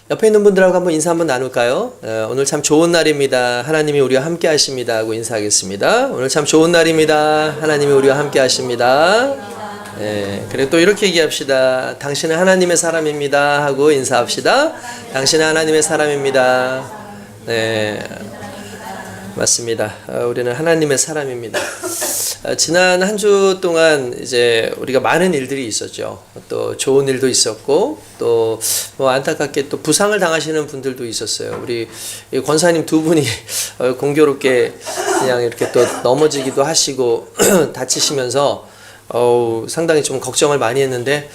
옆에 있는 분들하고 한번 인사 한번 나눌까요? 오늘 참 좋은 날입니다. 하나님이 우리와 함께 하십니다 하고 인사하겠습니다. 오늘 참 좋은 날입니다. 하나님이 우리와 함께 하십니다. 그래 또 이렇게 얘기합시다. 당신은 하나님의 사람입니다 하고 인사합시다. 당신은 하나님의 사람입니다. 맞습니다. 우리는 하나님의 사람입니다. 지난 한 주 동안 이제 우리가 많은 일들이 있었죠. 또 좋은 일도 있었고 또 뭐 안타깝게 또 부상을 당하시는 분들도 있었어요. 우리 권사님 두 분이 공교롭게 그냥 이렇게 또 넘어지기도 하시고 다치시면서 상당히 좀 걱정을 많이 했는데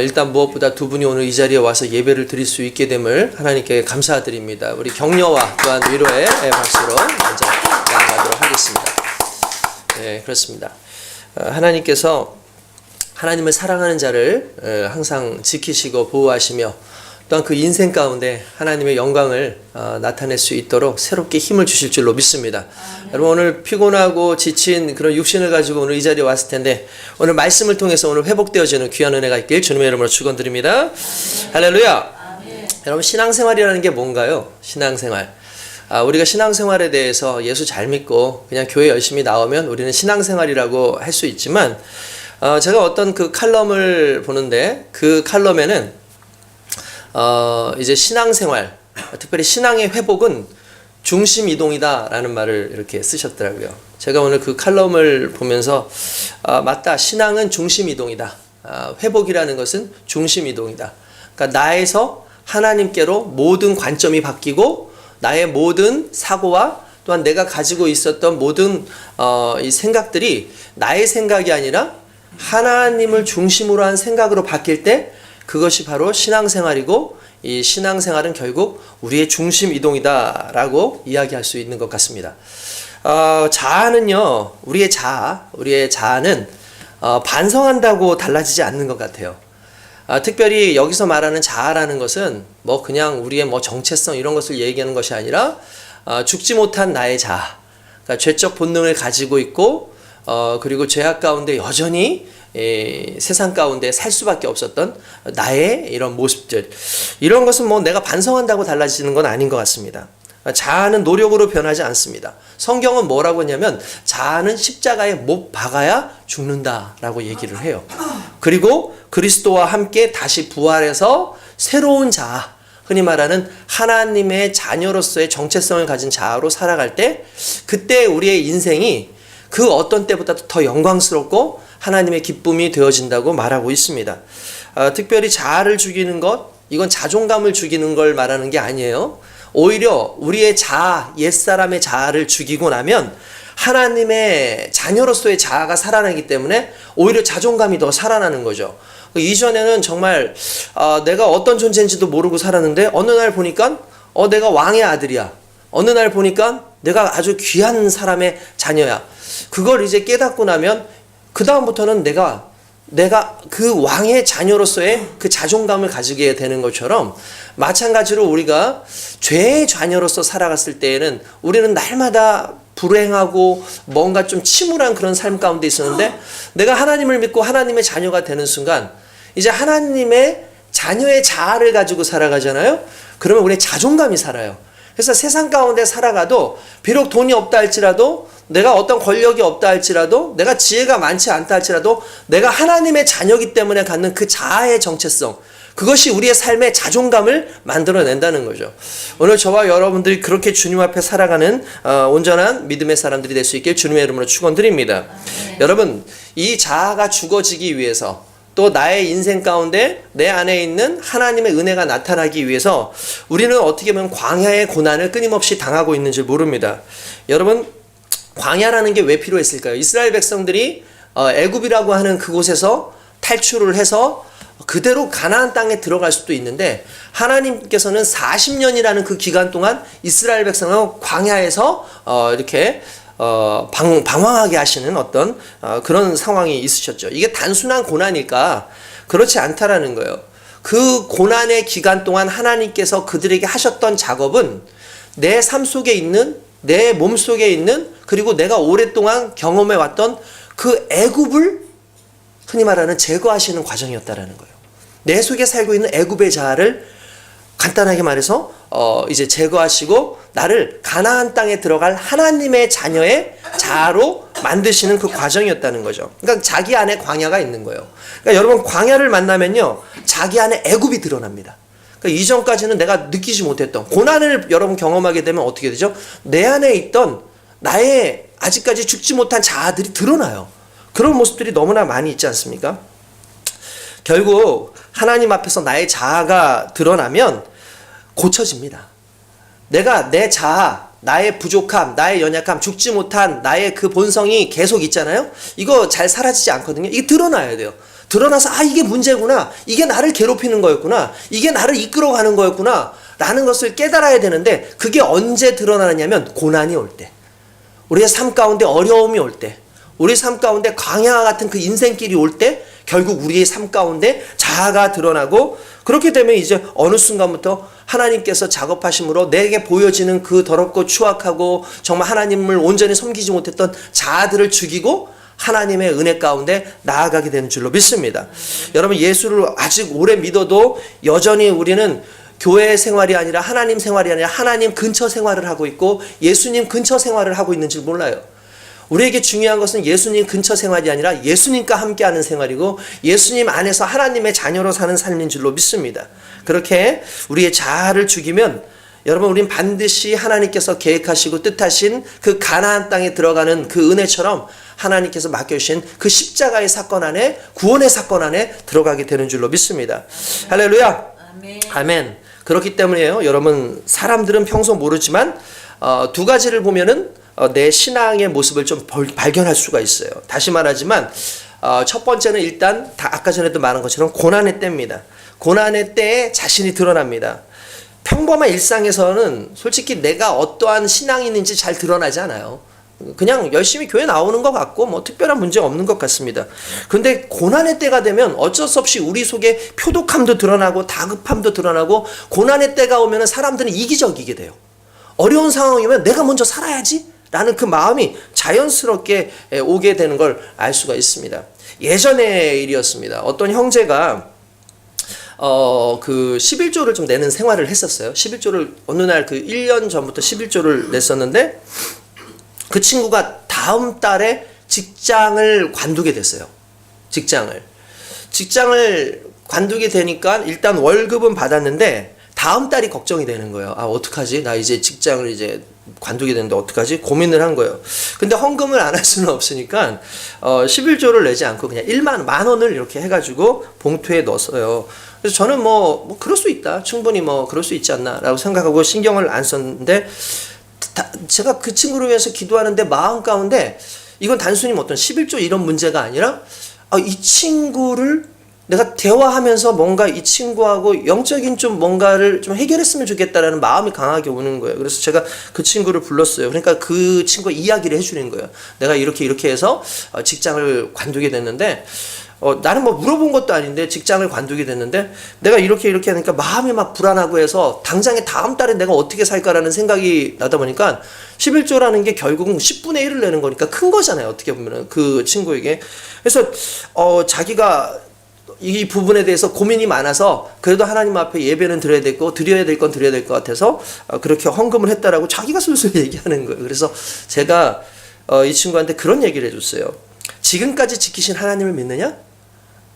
일단 무엇보다 두 분이 오늘 이 자리에 와서 예배를 드릴 수 있게 됨을 하나님께 감사드립니다. 우리 격려와 또한 위로의 박수로 먼저 나아가도록 하겠습니다. 네, 그렇습니다. 하나님께서 하나님을 사랑하는 자를 항상 지키시고 보호하시며 또한 그 인생 가운데 하나님의 영광을 나타낼 수 있도록 새롭게 힘을 주실 줄로 믿습니다. 여러분 오늘 피곤하고 지친 그런 육신을 가지고 오늘 이 자리에 왔을 텐데 오늘 말씀을 통해서 오늘 회복되어지는 귀한 은혜가 있길 주님의 이름으로 축원드립니다. 할렐루야. 여러분 신앙생활이라는 게 뭔가요? 신앙생활. 우리가 신앙생활에 대해서 예수 잘 믿고 그냥 교회 열심히 나오면 우리는 신앙생활이라고 할 수 있지만 제가 어떤 그 칼럼을 보는데 그 칼럼에는 이제 신앙생활, 특별히 신앙의 회복은 중심 이동이다 라는 말을 이렇게 쓰셨더라고요. 제가 오늘 그 칼럼을 보면서 맞다, 신앙은 중심 이동이다. 회복이라는 것은 중심 이동이다. 그러니까 나에서 하나님께로 모든 관점이 바뀌고 나의 모든 사고와 또한 내가 가지고 있었던 모든 이 생각들이 나의 생각이 아니라 하나님을 중심으로 한 생각으로 바뀔 때 그것이 바로 신앙생활이고 이 신앙생활은 결국 우리의 중심 이동이다 라고 이야기할 수 있는 것 같습니다. 자아는요, 우리의 자아는 반성한다고 달라지지 않는 것 같아요. 특별히 여기서 말하는 자아라는 것은 뭐 그냥 우리의 뭐 정체성 이런 것을 얘기하는 것이 아니라 죽지 못한 나의 자아, 그러니까 죄적 본능을 가지고 있고 그리고 죄악 가운데 여전히 세상 가운데 살 수밖에 없었던 나의 이런 모습들, 이런 것은 뭐 내가 반성한다고 달라지는 건 아닌 것 같습니다. 자아는 노력으로 변하지 않습니다. 성경은 뭐라고 했냐면 자아는 십자가에 못 박아야 죽는다라고 얘기를 해요. 그리고 그리스도와 함께 다시 부활해서 새로운 자아, 흔히 말하는 하나님의 자녀로서의 정체성을 가진 자아로 살아갈 때 그때 우리의 인생이 그 어떤 때보다도 더 영광스럽고 하나님의 기쁨이 되어진다고 말하고 있습니다. 특별히 자아를 죽이는 것, 이건 자존감을 죽이는 걸 말하는 게 아니에요. 오히려 우리의 자아, 옛사람의 자아를 죽이고 나면 하나님의 자녀로서의 자아가 살아나기 때문에 오히려 자존감이 더 살아나는 거죠. 이전에는 정말 내가 어떤 존재인지도 모르고 살았는데 어느 날 보니까 내가 왕의 아들이야. 어느 날 보니까 내가 아주 귀한 사람의 자녀야. 그걸 이제 깨닫고 나면 그 다음부터는 내가 그 왕의 자녀로서의 그 자존감을 가지게 되는 것처럼 마찬가지로 우리가 죄의 자녀로서 살아갔을 때에는 우리는 날마다 불행하고 뭔가 좀 침울한 그런 삶 가운데 있었는데 내가 하나님을 믿고 하나님의 자녀가 되는 순간 이제 하나님의 자녀의 자아를 가지고 살아가잖아요. 그러면 우리의 자존감이 살아요. 그래서 세상 가운데 살아가도 비록 돈이 없다 할지라도 내가 어떤 권력이 없다 할지라도 내가 지혜가 많지 않다 할지라도 내가 하나님의 자녀이기 때문에 갖는 그 자아의 정체성, 그것이 우리의 삶의 자존감을 만들어낸다는 거죠. 오늘 저와 여러분들이 그렇게 주님 앞에 살아가는 온전한 믿음의 사람들이 될 수 있길 주님의 이름으로 축원드립니다. 여러분, 이 자아가 죽어지기 위해서 또 나의 인생 가운데 내 안에 있는 하나님의 은혜가 나타나기 위해서 우리는 어떻게 보면 광야의 고난을 끊임없이 당하고 있는 줄 모릅니다. 여러분, 광야라는 게 왜 필요했을까요? 이스라엘 백성들이 애굽이라고 하는 그곳에서 탈출을 해서 그대로 가나안 땅에 들어갈 수도 있는데 하나님께서는 40년이라는 그 기간 동안 이스라엘 백성을 광야에서 이렇게 방황하게 하시는 어떤 그런 상황이 있으셨죠. 이게 단순한 고난일까? 그렇지 않다라는 거예요. 그 고난의 기간 동안 하나님께서 그들에게 하셨던 작업은 내 삶 속에 있는, 내 몸 속에 있는, 그리고 내가 오랫동안 경험해 왔던 그 애굽을 흔히 말하는 제거하시는 과정이었다라는 거예요. 내 속에 살고 있는 애굽의 자아를 간단하게 말해서 이제 제거하시고 나를 가나안 땅에 들어갈 하나님의 자녀의 자아로 만드시는 그 과정이었다는 거죠. 그러니까 자기 안에 광야가 있는 거예요. 그러니까 여러분 광야를 만나면요, 자기 안에 애굽이 드러납니다. 그러니까 이전까지는 내가 느끼지 못했던 고난을 여러분 경험하게 되면 어떻게 되죠? 내 안에 있던 나의 아직까지 죽지 못한 자아들이 드러나요. 그런 모습들이 너무나 많이 있지 않습니까? 결국 하나님 앞에서 나의 자아가 드러나면 고쳐집니다. 내가 내 자아, 나의 부족함, 나의 연약함, 죽지 못한 나의 그 본성이 계속 있잖아요. 이거 잘 사라지지 않거든요. 이게 드러나야 돼요. 드러나서 이게 문제구나, 이게 나를 괴롭히는 거였구나, 이게 나를 이끌어가는 거였구나 라는 것을 깨달아야 되는데, 그게 언제 드러나느냐면 고난이 올 때, 우리의 삶 가운데 어려움이 올 때, 우리 삶 가운데 광야와 같은 그 인생길이 올 때 결국 우리의 삶 가운데 자아가 드러나고, 그렇게 되면 이제 어느 순간부터 하나님께서 작업하심으로 내게 보여지는 그 더럽고 추악하고 정말 하나님을 온전히 섬기지 못했던 자아들을 죽이고 하나님의 은혜 가운데 나아가게 되는 줄로 믿습니다. 여러분, 예수를 아직 오래 믿어도 여전히 우리는 교회 생활이 아니라 하나님 생활이 아니라 하나님 근처 생활을 하고 있고 예수님 근처 생활을 하고 있는지 몰라요. 우리에게 중요한 것은 예수님 근처 생활이 아니라 예수님과 함께하는 생활이고 예수님 안에서 하나님의 자녀로 사는 삶인 줄로 믿습니다. 그렇게 우리의 자아를 죽이면 여러분, 우린 반드시 하나님께서 계획하시고 뜻하신 그 가나안 땅에 들어가는 그 은혜처럼 하나님께서 맡겨주신 그 십자가의 사건 안에, 구원의 사건 안에 들어가게 되는 줄로 믿습니다. 할렐루야. 아멘. 그렇기 때문에요, 여러분, 사람들은 평소 모르지만 두 가지를 보면은 내 신앙의 모습을 좀 발견할 수가 있어요. 다시 말하지만 첫 번째는 일단 아까 전에도 말한 것처럼 고난의 때입니다. 고난의 때에 자신이 드러납니다. 평범한 일상에서는 솔직히 내가 어떠한 신앙인인지 잘 드러나지 않아요. 그냥 열심히 교회 나오는 것 같고 뭐 특별한 문제 없는 것 같습니다. 근데 고난의 때가 되면 어쩔 수 없이 우리 속에 표독함도 드러나고 다급함도 드러나고, 고난의 때가 오면 사람들은 이기적이게 돼요. 어려운 상황이면 내가 먼저 살아야지 라는 그 마음이 자연스럽게 오게 되는 걸 알 수가 있습니다. 예전의 일이었습니다. 어떤 형제가 그 11조를 좀 내는 생활을 했었어요. 11조를 어느 날 그 1년 전부터 11조를 냈었는데, 그 친구가 다음 달에 직장을 관두게 됐어요. 직장을 관두게 되니까 일단 월급은 받았는데 다음 달이 걱정이 되는 거예요. 어떡하지? 나 이제 직장을 이제 관두게 되는데 어떡하지? 고민을 한 거예요. 근데 헌금을 안 할 수는 없으니까 11조를 내지 않고 그냥 만 원을 이렇게 해가지고 봉투에 넣었어요. 그래서 저는 뭐 그럴 수 있다, 충분히 뭐 그럴 수 있지 않나 라고 생각하고 신경을 안 썼는데, 제가 그 친구를 위해서 기도하는데 마음 가운데 이건 단순히 어떤 11조 이런 문제가 아니라 이 친구를 내가 대화하면서 뭔가 이 친구하고 영적인 좀 뭔가를 좀 해결했으면 좋겠다라는 마음이 강하게 오는 거예요. 그래서 제가 그 친구를 불렀어요. 그러니까 그 친구가 이야기를 해주는 거예요. 내가 이렇게 해서 직장을 관두게 됐는데, 나는 뭐 물어본 것도 아닌데 직장을 관두게 됐는데 내가 이렇게 하니까 마음이 막 불안하고 해서 당장에 다음 달에 내가 어떻게 살까라는 생각이 나다 보니까 11조라는 게 결국은 10분의 1을 내는 거니까 큰 거잖아요, 어떻게 보면은 그 친구에게. 그래서 자기가 이 부분에 대해서 고민이 많아서 그래도 하나님 앞에 예배는 드려야 되고 드려야 될 건 드려야 될 것 같아서 그렇게 헌금을 했다라고 자기가 술술 얘기하는 거예요. 그래서 제가 이 친구한테 그런 얘기를 해줬어요. 지금까지 지키신 하나님을 믿느냐?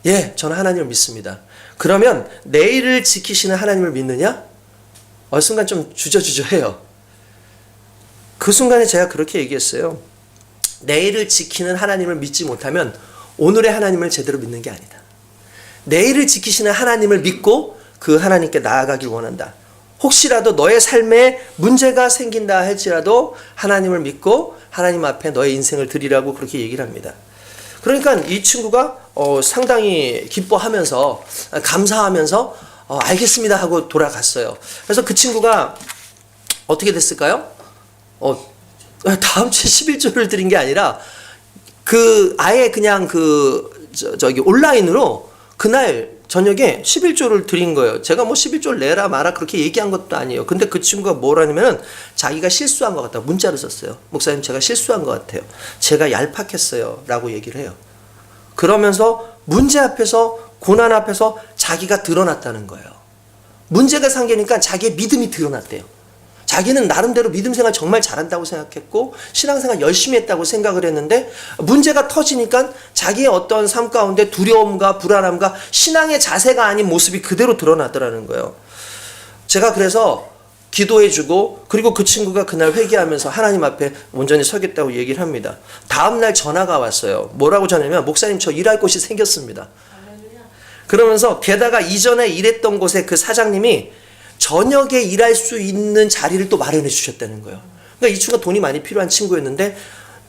예, 저는 하나님을 믿습니다. 그러면 내일을 지키시는 하나님을 믿느냐? 순간 좀 주저주저해요. 그 순간에 제가 그렇게 얘기했어요. 내일을 지키는 하나님을 믿지 못하면 오늘의 하나님을 제대로 믿는 게 아니다. 내일을 지키시는 하나님을 믿고 그 하나님께 나아가길 원한다. 혹시라도 너의 삶에 문제가 생긴다 할지라도 하나님을 믿고 하나님 앞에 너의 인생을 드리라고 그렇게 얘기를 합니다. 그러니까 이 친구가 상당히 기뻐하면서 감사하면서 알겠습니다 하고 돌아갔어요. 그래서 그 친구가 어떻게 됐을까요? 다음 주에 11조를 드린 게 아니라 아예 그냥 저기 온라인으로 그날 저녁에 11조를 드린 거예요. 제가 뭐 11조를 내라 마라 그렇게 얘기한 것도 아니에요. 근데 그 친구가 뭐라냐면은 자기가 실수한 것 같다. 문자를 썼어요. 목사님, 제가 실수한 것 같아요. 제가 얄팍했어요. 라고 얘기를 해요. 그러면서 문제 앞에서, 고난 앞에서 자기가 드러났다는 거예요. 문제가 생기니까 자기의 믿음이 드러났대요. 자기는 나름대로 믿음 생활 정말 잘한다고 생각했고 신앙생활 열심히 했다고 생각을 했는데 문제가 터지니까 자기의 어떤 삶 가운데 두려움과 불안함과 신앙의 자세가 아닌 모습이 그대로 드러나더라는 거예요. 제가 그래서 기도해주고 그리고 그 친구가 그날 회개하면서 하나님 앞에 온전히 서겠다고 얘기를 합니다. 다음날 전화가 왔어요. 뭐라고 전화냐면 목사님 저 일할 곳이 생겼습니다. 그러면서 게다가 이전에 일했던 곳에 그 사장님이 저녁에 일할 수 있는 자리를 또 마련해 주셨다는 거예요. 그러니까 이 친구가 돈이 많이 필요한 친구였는데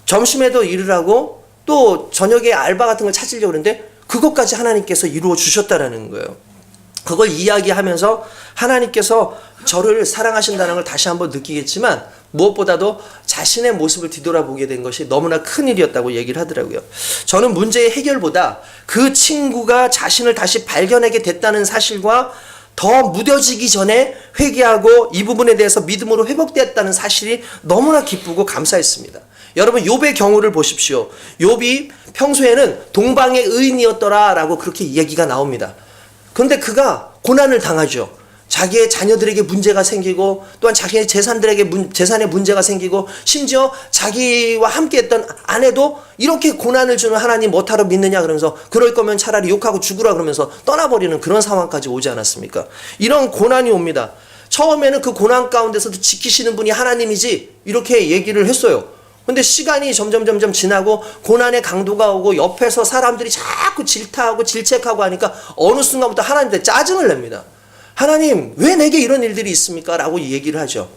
점심에도 일을 하고 또 저녁에 알바 같은 걸 찾으려고 그러는데 그것까지 하나님께서 이루어 주셨다라는 거예요. 그걸 이야기하면서 하나님께서 저를 사랑하신다는 걸 다시 한번 느끼겠지만 무엇보다도 자신의 모습을 뒤돌아보게 된 것이 너무나 큰 일이었다고 얘기를 하더라고요. 저는 문제의 해결보다 그 친구가 자신을 다시 발견하게 됐다는 사실과 더 무뎌지기 전에 회개하고 이 부분에 대해서 믿음으로 회복되었다는 사실이 너무나 기쁘고 감사했습니다. 여러분 욥의 경우를 보십시오. 욥이 평소에는 동방의 의인이었더라라고 그렇게 얘기가 나옵니다. 그런데 그가 고난을 당하죠. 자기의 자녀들에게 문제가 생기고 또한 자기의 재산에 문제가 생기고 심지어 자기와 함께했던 아내도 이렇게 고난을 주는 하나님 못하러 믿느냐 그러면서 그럴 거면 차라리 욕하고 죽으라 그러면서 떠나버리는 그런 상황까지 오지 않았습니까? 이런 고난이 옵니다. 처음에는 그 고난 가운데서도 지키시는 분이 하나님이지 이렇게 얘기를 했어요. 근데 시간이 점점 지나고 고난의 강도가 오고 옆에서 사람들이 자꾸 질타하고 질책하고 하니까 어느 순간부터 하나님한테 짜증을 냅니다. 하나님 왜 내게 이런 일들이 있습니까? 라고 얘기를 하죠.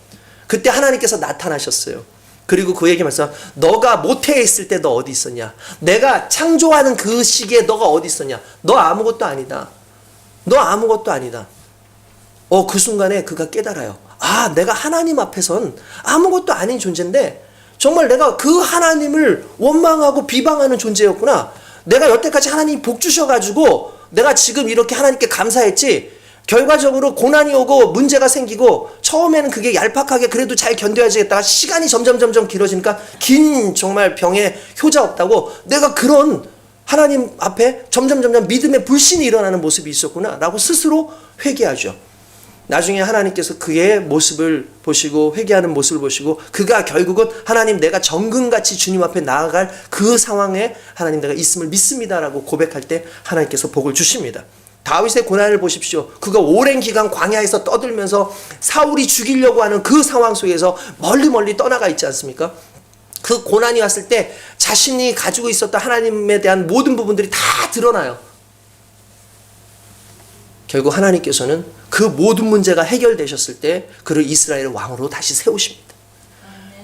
그때 하나님께서 나타나셨어요. 그리고 그 얘기 말씀 너가 모태에 있을 때 너 어디 있었냐? 내가 창조하는 그 시기에 너가 어디 있었냐? 너 아무것도 아니다. 너 아무것도 아니다. 그 순간에 그가 깨달아요. 아, 내가 하나님 앞에선 아무것도 아닌 존재인데 정말 내가 그 하나님을 원망하고 비방하는 존재였구나. 내가 여태까지 하나님이 복 주셔가지고 내가 지금 이렇게 하나님께 감사했지. 결과적으로 고난이 오고 문제가 생기고 처음에는 그게 얄팍하게 그래도 잘 견뎌야지겠다가 시간이 점점 길어지니까 긴 정말 병에 효자 없다고 내가 그런 하나님 앞에 점점 믿음의 불신이 일어나는 모습이 있었구나 라고 스스로 회개하죠. 나중에 하나님께서 그의 모습을 보시고 회개하는 모습을 보시고 그가 결국은 하나님 내가 정금같이 주님 앞에 나아갈 그 상황에 하나님 내가 있음을 믿습니다라고 고백할 때 하나님께서 복을 주십니다. 다윗의 고난을 보십시오. 그가 오랜 기간 광야에서 떠들면서 사울이 죽이려고 하는 그 상황 속에서 멀리 떠나가 있지 않습니까? 그 고난이 왔을 때 자신이 가지고 있었던 하나님에 대한 모든 부분들이 다 드러나요. 결국 하나님께서는 그 모든 문제가 해결되셨을 때 그를 이스라엘의 왕으로 다시 세우십니다.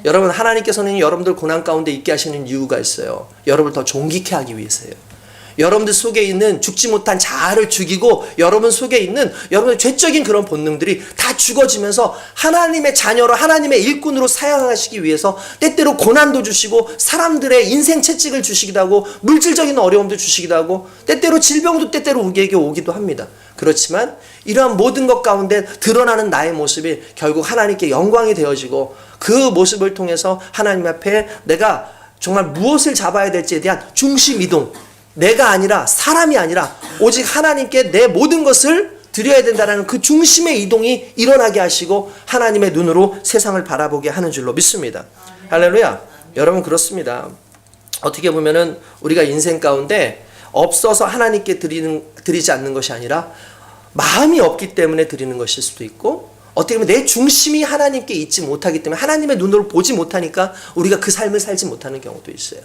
여러분 하나님께서는 여러분들 고난 가운데 있게 하시는 이유가 있어요. 여러분을 더 존귀케 하기 위해서예요. 여러분들 속에 있는 죽지 못한 자아를 죽이고 여러분 속에 있는 여러분의 죄적인 그런 본능들이 다 죽어지면서 하나님의 자녀로 하나님의 일꾼으로 사용하시기 위해서 때때로 고난도 주시고 사람들의 인생 채찍을 주시기도 하고 물질적인 어려움도 주시기도 하고 때때로 질병도 때때로 우리에게 오기도 합니다. 그렇지만 이러한 모든 것 가운데 드러나는 나의 모습이 결국 하나님께 영광이 되어지고 그 모습을 통해서 하나님 앞에 내가 정말 무엇을 잡아야 될지에 대한 중심 이동, 내가 아니라 사람이 아니라 오직 하나님께 내 모든 것을 드려야 된다는 그 중심의 이동이 일어나게 하시고 하나님의 눈으로 세상을 바라보게 하는 줄로 믿습니다. 할렐루야. 여러분 그렇습니다. 어떻게 보면은 우리가 인생 가운데 없어서 하나님께 드리지 않는 것이 아니라 마음이 없기 때문에 드리는 것일 수도 있고 어떻게 보면 내 중심이 하나님께 있지 못하기 때문에 하나님의 눈으로 보지 못하니까 우리가 그 삶을 살지 못하는 경우도 있어요.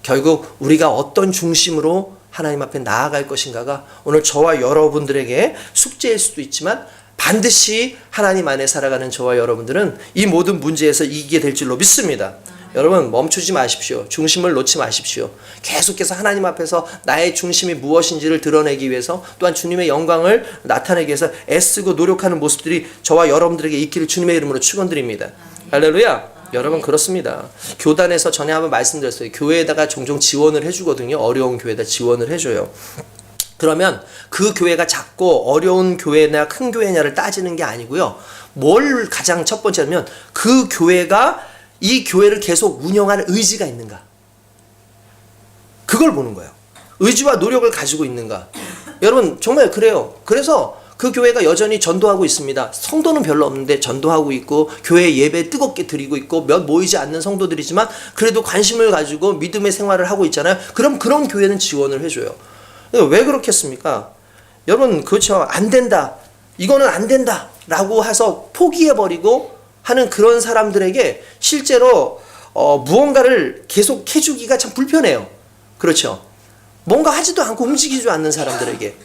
결국 우리가 어떤 중심으로 하나님 앞에 나아갈 것인가가 오늘 저와 여러분들에게 숙제일 수도 있지만 반드시 하나님 안에 살아가는 저와 여러분들은 이 모든 문제에서 이기게 될 줄로 믿습니다. 여러분 멈추지 마십시오. 중심을 놓지 마십시오. 계속해서 하나님 앞에서 나의 중심이 무엇인지를 드러내기 위해서 또한 주님의 영광을 나타내기 위해서 애쓰고 노력하는 모습들이 저와 여러분들에게 있기를 주님의 이름으로 축원드립니다. 할렐루야. 여러분 그렇습니다. 교단에서 전에 한번 말씀드렸어요. 교회에다가 종종 지원을 해주거든요. 어려운 교회에다 지원을 해줘요. 그러면 그 교회가 작고 어려운 교회냐 큰 교회냐를 따지는 게 아니고요. 뭘 가장 첫 번째냐면 그 교회가 이 교회를 계속 운영하는 의지가 있는가. 그걸 보는 거예요. 의지와 노력을 가지고 있는가. 여러분 정말 그래요. 그래서 그 교회가 여전히 전도하고 있습니다. 성도는 별로 없는데 전도하고 있고 교회 예배 뜨겁게 드리고 있고 몇 모이지 않는 성도들이지만 그래도 관심을 가지고 믿음의 생활을 하고 있잖아요. 그럼 그런 교회는 지원을 해줘요. 왜 그렇겠습니까? 여러분, 그렇죠. 안 된다. 이거는 안 된다. 라고 해서 포기해버리고 하는 그런 사람들에게 실제로 무언가를 계속 해주기가 참 불편해요. 그렇죠. 뭔가 하지도 않고 움직이지도 않는 사람들에게.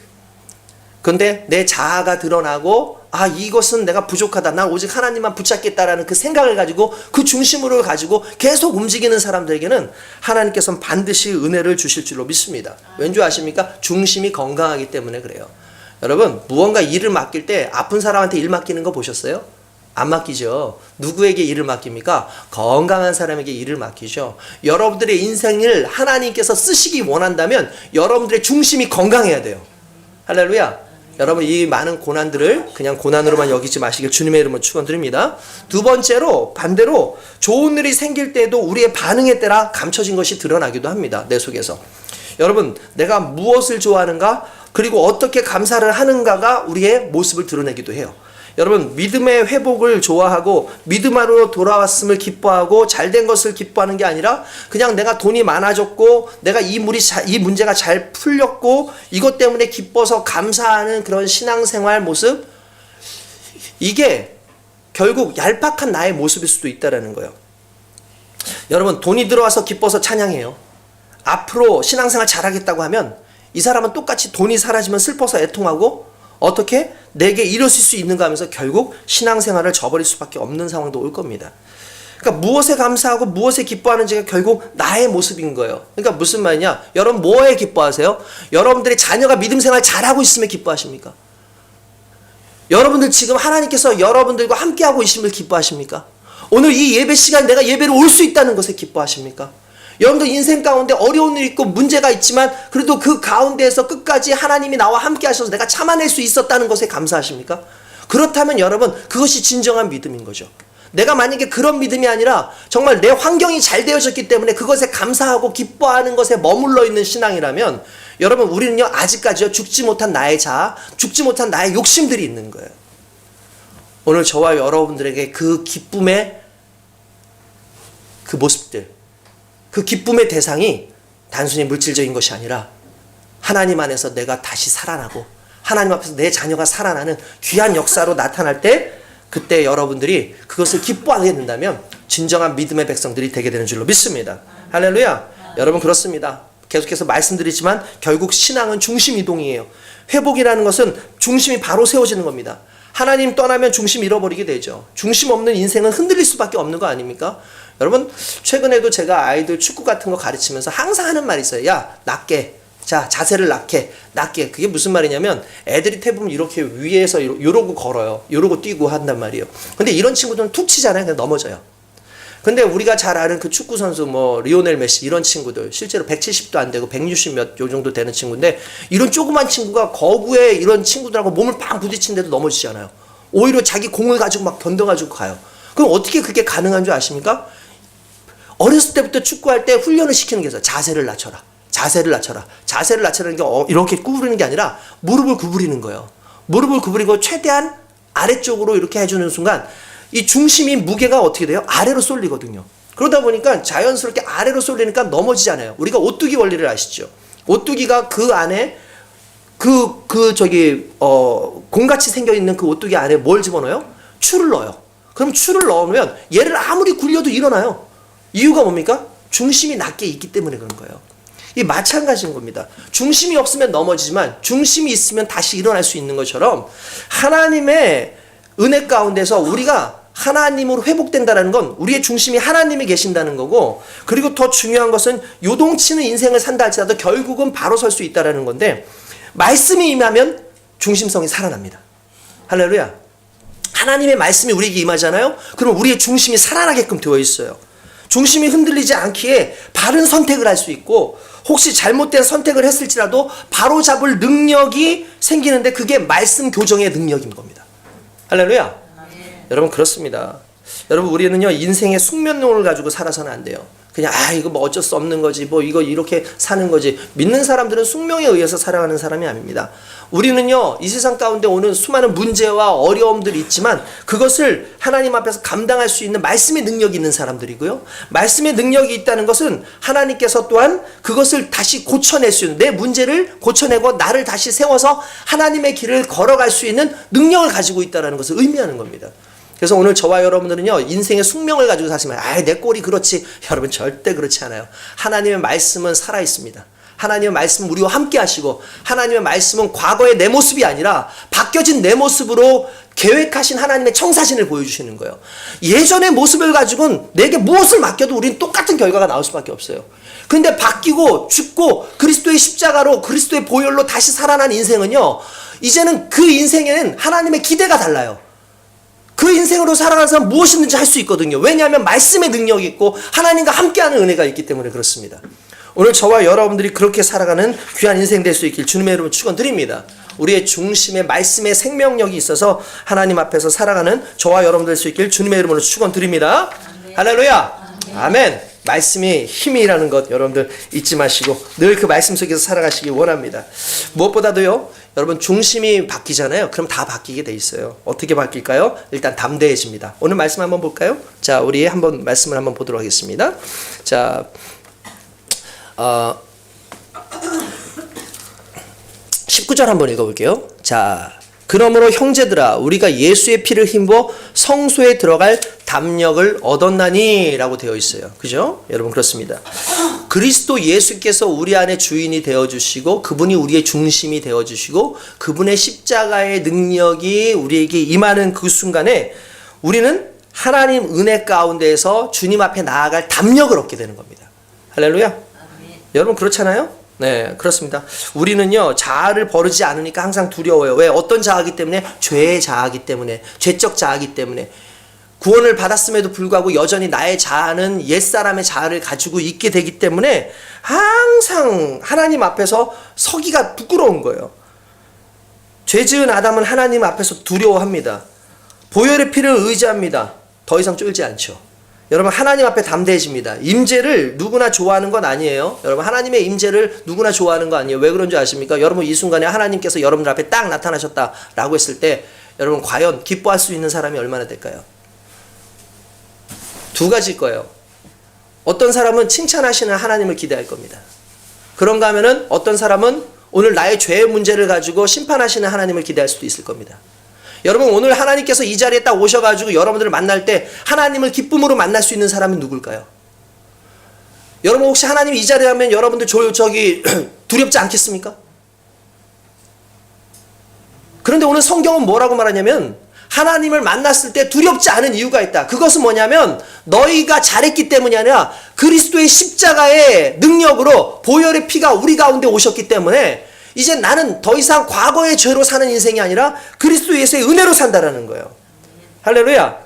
근데 내 자아가 드러나고 이것은 내가 부족하다. 난 오직 하나님만 붙잡겠다라는 그 생각을 가지고 그 중심으로 가지고 계속 움직이는 사람들에게는 하나님께서는 반드시 은혜를 주실 줄로 믿습니다. 왠지 아십니까? 중심이 건강하기 때문에 그래요. 여러분, 무언가 일을 맡길 때 아픈 사람한테 일 맡기는 거 보셨어요? 안 맡기죠. 누구에게 일을 맡깁니까? 건강한 사람에게 일을 맡기죠. 여러분들의 인생을 하나님께서 쓰시기 원한다면 여러분들의 중심이 건강해야 돼요. 할렐루야. 여러분, 이 많은 고난들을 그냥 고난으로만 여기지 마시길 주님의 이름으로 축원드립니다. 두 번째로, 반대로 좋은 일이 생길 때도 우리의 반응에 따라 감춰진 것이 드러나기도 합니다. 내 속에서. 여러분, 내가 무엇을 좋아하는가, 그리고 어떻게 감사를 하는가가 우리의 모습을 드러내기도 해요. 여러분, 믿음의 회복을 좋아하고 믿음으로 돌아왔음을 기뻐하고 잘된 것을 기뻐하는 게 아니라 그냥 내가 돈이 많아졌고 내가 이 문제가 잘 풀렸고 이것 때문에 기뻐서 감사하는 그런 신앙생활 모습, 이게 결국 얄팍한 나의 모습일 수도 있다는 거예요. 여러분, 돈이 들어와서 기뻐서 찬양해요. 앞으로 신앙생활 잘하겠다고 하면 이 사람은 똑같이 돈이 사라지면 슬퍼서 애통하고 어떻게 내게 이루어질 수 있는가 하면서 결국 신앙생활을 저버릴 수밖에 없는 상황도 올 겁니다. 그러니까 무엇에 감사하고 무엇에 기뻐하는지가 결국 나의 모습인 거예요. 그러니까 무슨 말이냐? 여러분, 뭐에 기뻐하세요? 여러분들의 자녀가 믿음생활 잘하고 있으면 기뻐하십니까? 여러분들 지금 하나님께서 여러분들과 함께하고 있음을 기뻐하십니까? 오늘 이 예배 시간 내가 예배를 올 수 있다는 것에 기뻐하십니까? 여러분들 인생 가운데 어려운 일이 있고 문제가 있지만 그래도 그 가운데에서 끝까지 하나님이 나와 함께 하셔서 내가 참아낼 수 있었다는 것에 감사하십니까? 그렇다면 여러분, 그것이 진정한 믿음인 거죠. 내가 만약에 그런 믿음이 아니라 정말 내 환경이 잘 되어졌기 때문에 그것에 감사하고 기뻐하는 것에 머물러 있는 신앙이라면 여러분, 우리는요 아직까지요 죽지 못한 나의 자아, 죽지 못한 나의 욕심들이 있는 거예요. 오늘 저와 여러분들에게 그 기쁨의 그 모습들, 그 기쁨의 대상이 단순히 물질적인 것이 아니라 하나님 안에서 내가 다시 살아나고 하나님 앞에서 내 자녀가 살아나는 귀한 역사로 나타날 때, 그때 여러분들이 그것을 기뻐하게 된다면 진정한 믿음의 백성들이 되게 되는 줄로 믿습니다. 할렐루야. 여러분, 그렇습니다. 계속해서 말씀드리지만 결국 신앙은 중심 이동이에요. 회복이라는 것은 중심이 바로 세워지는 겁니다. 하나님 떠나면 중심 잃어버리게 되죠. 중심 없는 인생은 흔들릴 수밖에 없는 거 아닙니까? 여러분, 최근에도 제가 아이들 축구 같은 거 가르치면서 항상 하는 말이 있어요. 야, 낮게. 자, 자세를 낮게. 그게 무슨 말이냐면 애들이 대부분 이렇게 위에서 이러고 걸어요. 이러고 뛰고 한단 말이에요. 근데 이런 친구들은 툭 치잖아요. 그냥 넘어져요. 근데 우리가 잘 아는 그 축구 선수 리오넬 메시 이런 친구들 실제로 170도 안 되고 160 몇 요 정도 되는 친구인데 이런 조그만 친구가 거구에 이런 친구들하고 몸을 팍 부딪히는데도 넘어지잖아요. 오히려 자기 공을 가지고 막 던져가지고 가요. 그럼 어떻게 그게 가능한 줄 아십니까? 어렸을 때부터 축구할 때 훈련을 시키는 게 있어요. 자세를 낮춰라. 자세를 낮추라는 게 이렇게 구부리는 게 아니라 무릎을 구부리는 거예요. 무릎을 구부리고 최대한 아래쪽으로 이렇게 해주는 순간 이 중심이 무게가 어떻게 돼요? 아래로 쏠리거든요. 그러다 보니까 자연스럽게 아래로 쏠리니까 넘어지잖아요. 우리가 오뚜기 원리를 아시죠? 오뚜기가 그 안에 공같이 생겨있는 그 오뚜기 안에 뭘 집어넣어요? 추를 넣어요. 그럼 추를 넣으면 얘를 아무리 굴려도 일어나요. 이유가 뭡니까? 중심이 낮게 있기 때문에 그런 거예요. 이 마찬가지인 겁니다. 중심이 없으면 넘어지지만 중심이 있으면 다시 일어날 수 있는 것처럼 하나님의 은혜 가운데서 우리가 하나님으로 회복된다는 건 우리의 중심이 하나님이 계신다는 거고, 그리고 더 중요한 것은 요동치는 인생을 산다 할지라도 결국은 바로 설 수 있다는 건데, 말씀이 임하면 중심성이 살아납니다. 할렐루야. 하나님의 말씀이 우리에게 임하잖아요. 그럼 우리의 중심이 살아나게끔 되어 있어요. 중심이 흔들리지 않기에 바른 선택을 할 수 있고, 혹시 잘못된 선택을 했을지라도 바로 잡을 능력이 생기는데 그게 말씀 교정의 능력인 겁니다. 할렐루야. 여러분, 그렇습니다. 여러분, 우리는요 인생의 숙면론을 가지고 살아서는 안 돼요. 그냥 이거 뭐 어쩔 수 없는 거지, 뭐 이거 이렇게 사는 거지. 믿는 사람들은 숙명에 의해서 살아가는 사람이 아닙니다. 우리는요, 이 세상 가운데 오는 수많은 문제와 어려움들이 있지만 그것을 하나님 앞에서 감당할 수 있는 말씀의 능력이 있는 사람들이고요, 말씀의 능력이 있다는 것은 하나님께서 또한 그것을 다시 고쳐낼 수 있는, 내 문제를 고쳐내고 나를 다시 세워서 하나님의 길을 걸어갈 수 있는 능력을 가지고 있다는 것을 의미하는 겁니다. 그래서 오늘 저와 여러분들은요, 인생의 숙명을 가지고 사시면 내 꼴이 그렇지. 여러분, 절대 그렇지 않아요. 하나님의 말씀은 살아있습니다. 하나님의 말씀은 우리와 함께 하시고, 하나님의 말씀은 과거의 내 모습이 아니라 바뀌어진 내 모습으로 계획하신 하나님의 청사진을 보여주시는 거예요. 예전의 모습을 가지고는 내게 무엇을 맡겨도 우리는 똑같은 결과가 나올 수밖에 없어요. 근데 바뀌고 죽고 그리스도의 십자가로, 그리스도의 보혈로 다시 살아난 인생은요, 이제는 그 인생에는 하나님의 기대가 달라요. 그 인생으로 살아가서 무엇이든지 할 수 있거든요. 왜냐하면 말씀의 능력이 있고 하나님과 함께하는 은혜가 있기 때문에 그렇습니다. 오늘 저와 여러분들이 그렇게 살아가는 귀한 인생 될 수 있길 주님의 이름으로 축원드립니다. 우리의 중심에 말씀의 생명력이 있어서 하나님 앞에서 살아가는 저와 여러분들 될 수 있길 주님의 이름으로 축원드립니다. 할렐루야. 아멘. 말씀이 힘이라는 것 여러분들 잊지 마시고 늘 그 말씀 속에서 살아가시기 원합니다. 무엇보다도요, 여러분 중심이 바뀌잖아요. 그럼 다 바뀌게 돼 있어요. 어떻게 바뀔까요? 일단 담대해집니다. 오늘 말씀 한번 볼까요? 자, 우리 한번 말씀을 한번 보도록 하겠습니다. 자, 19절 한번 읽어볼게요. 자, 그러므로 형제들아, 우리가 예수의 피를 힘입어 성소에 들어갈 담력을 얻었나니 라고 되어 있어요. 그죠? 여러분, 그렇습니다. 그리스도 예수께서 우리 안에 주인이 되어주시고 그분이 우리의 중심이 되어주시고 그분의 십자가의 능력이 우리에게 임하는 그 순간에 우리는 하나님 은혜 가운데에서 주님 앞에 나아갈 담력을 얻게 되는 겁니다. 할렐루야. 아멘. 여러분, 그렇잖아요? 네, 그렇습니다. 우리는요, 자아를 버리지 않으니까 항상 두려워요. 왜? 어떤 자아이기 때문에? 죄의 자아이기 때문에, 죄적 자아이기 때문에. 구원을 받았음에도 불구하고 여전히 나의 자아는 옛사람의 자아를 가지고 있게 되기 때문에 항상 하나님 앞에서 서기가 부끄러운 거예요. 죄 지은 아담은 하나님 앞에서 두려워합니다. 보혈의 피를 의지합니다. 더 이상 쫄지 않죠. 여러분, 하나님 앞에 담대해집니다. 임재를 누구나 좋아하는 건 아니에요. 여러분, 하나님의 임재를 누구나 좋아하는 거 아니에요. 왜 그런 줄 아십니까? 여러분, 이 순간에 하나님께서 여러분들 앞에 딱 나타나셨다라고 했을 때 여러분, 과연 기뻐할 수 있는 사람이 얼마나 될까요? 두 가지일 거예요. 어떤 사람은 칭찬하시는 하나님을 기대할 겁니다. 그런가 하면은 어떤 사람은 오늘 나의 죄의 문제를 가지고 심판하시는 하나님을 기대할 수도 있을 겁니다. 여러분, 오늘 하나님께서 이 자리에 딱 오셔가지고 여러분들을 만날 때 하나님을 기쁨으로 만날 수 있는 사람은 누굴까요? 여러분, 혹시 하나님이 이 자리에 하면 여러분들 두렵지 않겠습니까? 그런데 오늘 성경은 뭐라고 말하냐면 하나님을 만났을 때 두렵지 않은 이유가 있다. 그것은 뭐냐면 너희가 잘했기 때문이 아니라 그리스도의 십자가의 능력으로 보혈의 피가 우리 가운데 오셨기 때문에 이제 나는 더 이상 과거의 죄로 사는 인생이 아니라 그리스도 예수의 은혜로 산다라는 거예요. 할렐루야.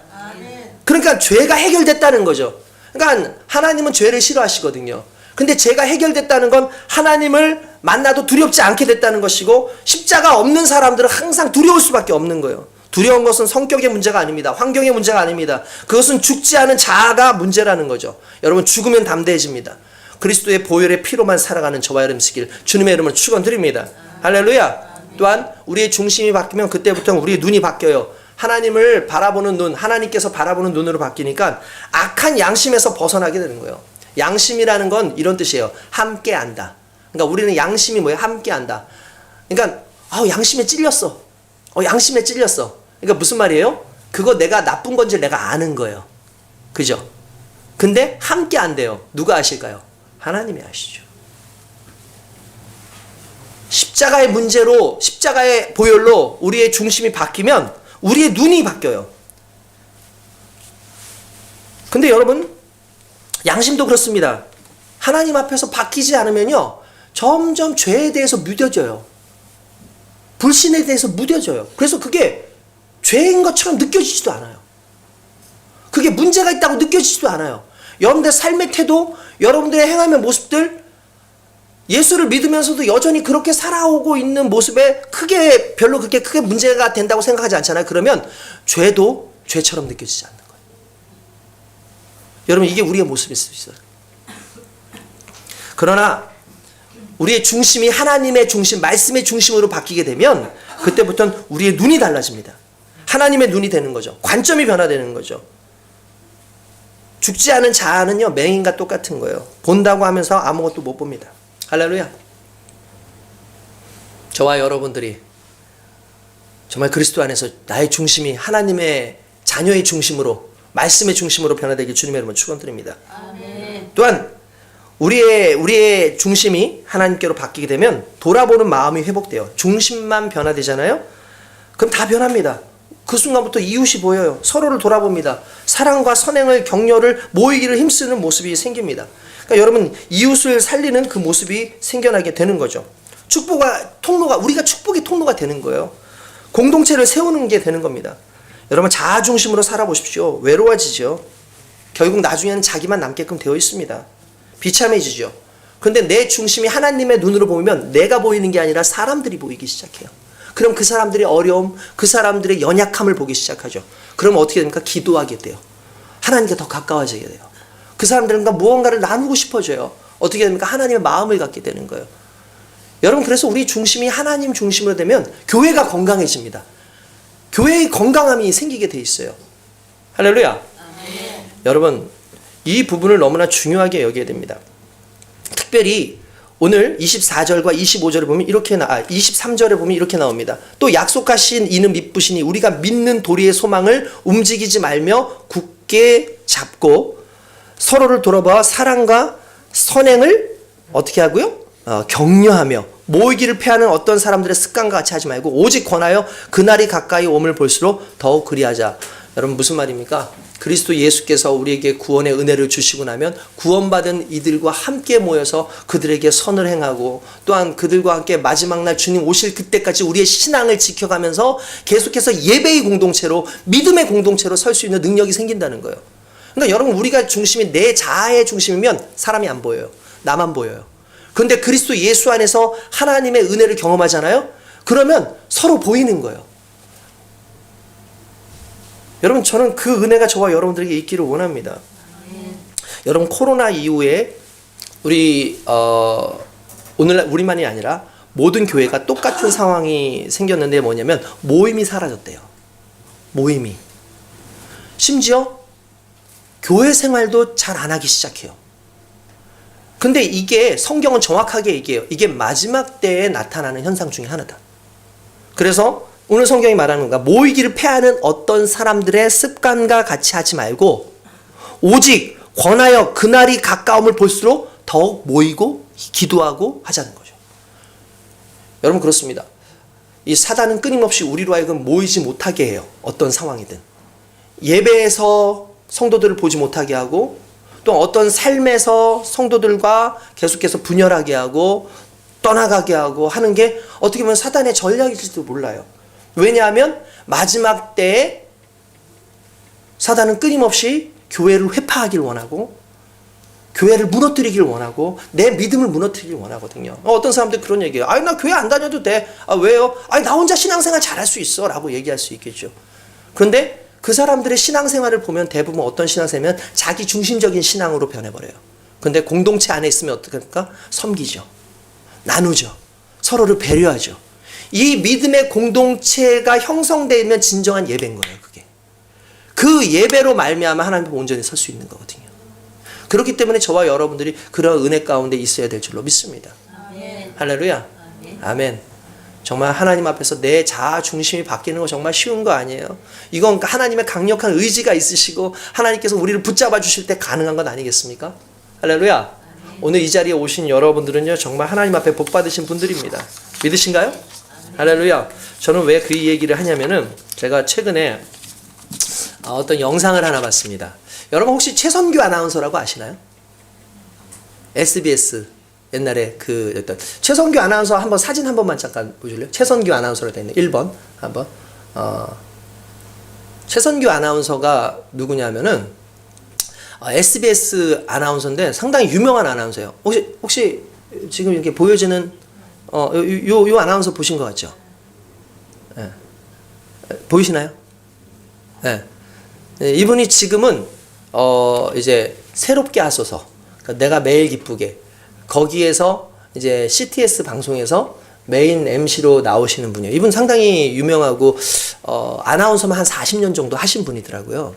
그러니까 죄가 해결됐다는 거죠. 그러니까 하나님은 죄를 싫어하시거든요. 근데 죄가 해결됐다는 건 하나님을 만나도 두렵지 않게 됐다는 것이고, 십자가 없는 사람들은 항상 두려울 수밖에 없는 거예요. 두려운 것은 성격의 문제가 아닙니다. 환경의 문제가 아닙니다. 그것은 죽지 않은 자아가 문제라는 거죠. 여러분, 죽으면 담대해집니다. 그리스도의 보혈의 피로만 살아가는 저와 여러분 되시길 주님의 이름으로 축원드립니다. 할렐루야. 또한 우리의 중심이 바뀌면 그때부터 우리의 눈이 바뀌어요. 하나님을 바라보는 눈, 하나님께서 바라보는 눈으로 바뀌니까 악한 양심에서 벗어나게 되는 거예요. 양심이라는 건 이런 뜻이에요. 함께 한다. 그러니까 우리는 양심이 뭐예요? 함께 한다. 그러니까 양심에 찔렸어. 양심에 찔렸어. 그러니까 무슨 말이에요? 그거 내가 나쁜 건지 내가 아는 거예요. 그죠? 근데 함께 안 돼요. 누가 아실까요? 하나님이 아시죠. 십자가의 문제로, 십자가의 보혈로 우리의 중심이 바뀌면 우리의 눈이 바뀌어요. 근데 여러분, 양심도 그렇습니다. 하나님 앞에서 바뀌지 않으면요, 점점 죄에 대해서 무뎌져요. 불신에 대해서 무뎌져요. 그래서 그게 죄인 것처럼 느껴지지도 않아요. 그게 문제가 있다고 느껴지지도 않아요. 여러분들의 삶의 태도, 여러분들의 행함의 모습들, 예수를 믿으면서도 여전히 그렇게 살아오고 있는 모습에 별로 그렇게 크게 문제가 된다고 생각하지 않잖아요. 그러면 죄도 죄처럼 느껴지지 않는 거예요. 여러분, 이게 우리의 모습일 수 있어요. 그러나 우리의 중심이 하나님의 중심, 말씀의 중심으로 바뀌게 되면 그때부터는 우리의 눈이 달라집니다. 하나님의 눈이 되는 거죠. 관점이 변화되는 거죠. 죽지 않은 자아는요, 맹인과 똑같은 거예요. 본다고 하면서 아무것도 못 봅니다. 할렐루야. 저와 여러분들이 정말 그리스도 안에서 나의 중심이 하나님의 자녀의 중심으로, 말씀의 중심으로 변화되길 주님의 이름으로 축원드립니다. 아멘. 또한 우리의 중심이 하나님께로 바뀌게 되면 돌아보는 마음이 회복돼요. 중심만 변화되잖아요. 그럼 다 변합니다. 그 순간부터 이웃이 보여요. 서로를 돌아봅니다. 사랑과 선행을, 격려를, 모이기를 힘쓰는 모습이 생깁니다. 그러니까 여러분, 이웃을 살리는 그 모습이 생겨나게 되는 거죠. 우리가 축복의 통로가 되는 거예요. 공동체를 세우는 게 되는 겁니다. 여러분, 자아 중심으로 살아보십시오. 외로워지죠. 결국 나중에는 자기만 남게끔 되어 있습니다. 비참해지죠. 그런데 내 중심이 하나님의 눈으로 보이면 내가 보이는 게 아니라 사람들이 보이기 시작해요. 그럼 그 사람들의 어려움, 그 사람들의 연약함을 보기 시작하죠. 그럼 어떻게 됩니까? 기도하게 돼요. 하나님께 더 가까워지게 돼요. 그 사람들과 무언가를 나누고 싶어져요. 어떻게 됩니까? 하나님의 마음을 갖게 되는 거예요. 여러분, 그래서 우리 중심이 하나님 중심으로 되면 교회가 건강해집니다. 교회의 건강함이 생기게 돼 있어요. 할렐루야. 아멘. 여러분, 이 부분을 너무나 중요하게 여겨야 됩니다. 특별히 오늘 24절과 25절에 보면 23절에 보면 이렇게 나옵니다. 또 약속하신 이는 미쁘시니 우리가 믿는 도리의 소망을 움직이지 말며 굳게 잡고 서로를 돌아봐 사랑과 선행을 어떻게 하고요? 격려하며 모이기를 패하는 어떤 사람들의 습관과 같이 하지 말고 오직 권하여 그날이 가까이 옴을 볼수록 더욱 그리하자. 여러분, 무슨 말입니까? 그리스도 예수께서 우리에게 구원의 은혜를 주시고 나면 구원받은 이들과 함께 모여서 그들에게 선을 행하고 또한 그들과 함께 마지막 날 주님 오실 그때까지 우리의 신앙을 지켜가면서 계속해서 예배의 공동체로, 믿음의 공동체로 설 수 있는 능력이 생긴다는 거예요. 그러니까 여러분, 우리가 중심이 내 자아의 중심이면 사람이 안 보여요. 나만 보여요. 그런데 그리스도 예수 안에서 하나님의 은혜를 경험하잖아요. 그러면 서로 보이는 거예요. 여러분, 저는 그 은혜가 저와 여러분들에게 있기를 원합니다. 여러분, 코로나 이후에 오늘날 우리만이 아니라 모든 교회가 똑같은 상황이 생겼는데 뭐냐면 모임이 사라졌대요. 모임이. 심지어 교회 생활도 잘 안 하기 시작해요. 근데 이게 성경은 정확하게 얘기해요. 이게 마지막 때에 나타나는 현상 중에 하나다. 그래서 오늘 성경이 말하는 건가? 모이기를 패하는 어떤 사람들의 습관과 같이 하지 말고 오직 권하여 그날이 가까움을 볼수록 더욱 모이고 기도하고 하자는 거죠. 여러분, 그렇습니다. 이 사단은 끊임없이 우리로 하여금 모이지 못하게 해요. 어떤 상황이든. 예배에서 성도들을 보지 못하게 하고 또 어떤 삶에서 성도들과 계속해서 분열하게 하고 떠나가게 하고 하는 게 어떻게 보면 사단의 전략일지도 몰라요. 왜냐하면 마지막 때에 사단은 끊임없이 교회를 회파하기를 원하고 교회를 무너뜨리기를 원하고 내 믿음을 무너뜨리기를 원하거든요. 어떤 사람들 그런 얘기해요. 나 교회 안 다녀도 돼. 왜요? 나 혼자 신앙생활 잘할 수 있어 라고 얘기할 수 있겠죠. 그런데 그 사람들의 신앙생활을 보면 대부분 어떤 신앙생활이면 자기 중심적인 신앙으로 변해버려요. 그런데 공동체 안에 있으면 어떻게 할까? 섬기죠. 나누죠. 서로를 배려하죠. 이 믿음의 공동체가 형성되면 진정한 예배인 거예요. 그게. 그 예배로 말미암아 하나님 앞에 온전히 설 수 있는 거거든요. 그렇기 때문에 저와 여러분들이 그런 은혜 가운데 있어야 될 줄로 믿습니다. 아멘. 할렐루야. 아멘. 아멘. 정말 하나님 앞에서 내 자아 중심이 바뀌는 거 정말 쉬운 거 아니에요. 이건 하나님의 강력한 의지가 있으시고 하나님께서 우리를 붙잡아 주실 때 가능한 건 아니겠습니까? 할렐루야. 아멘. 오늘 이 자리에 오신 여러분들은요, 정말 하나님 앞에 복 받으신 분들입니다. 믿으신가요? 아멘. 할렐루야. 저는 왜 그 얘기를 하냐면은 제가 최근에 어떤 영상을 하나 봤습니다. 여러분 혹시 최선규 아나운서라고 아시나요? SBS 옛날에 최선규 아나운서 한번 사진 한 번만 잠깐 보실래요? 최선규 아나운서로 되어 있는 1번 한번. 최선규 아나운서가 누구냐면은 SBS 아나운서인데 상당히 유명한 아나운서예요. 혹시 지금 이렇게 보여지는 요 아나운서 보신 것 같죠? 네. 보이시나요? 네. 이분이 지금은 이제 새롭게 하소서, 그러니까 내가 매일 기쁘게, 거기에서 이제 CTS 방송에서 메인 MC로 나오시는 분이에요. 이분 상당히 유명하고 아나운서만 한 40년 정도 하신 분이더라고요.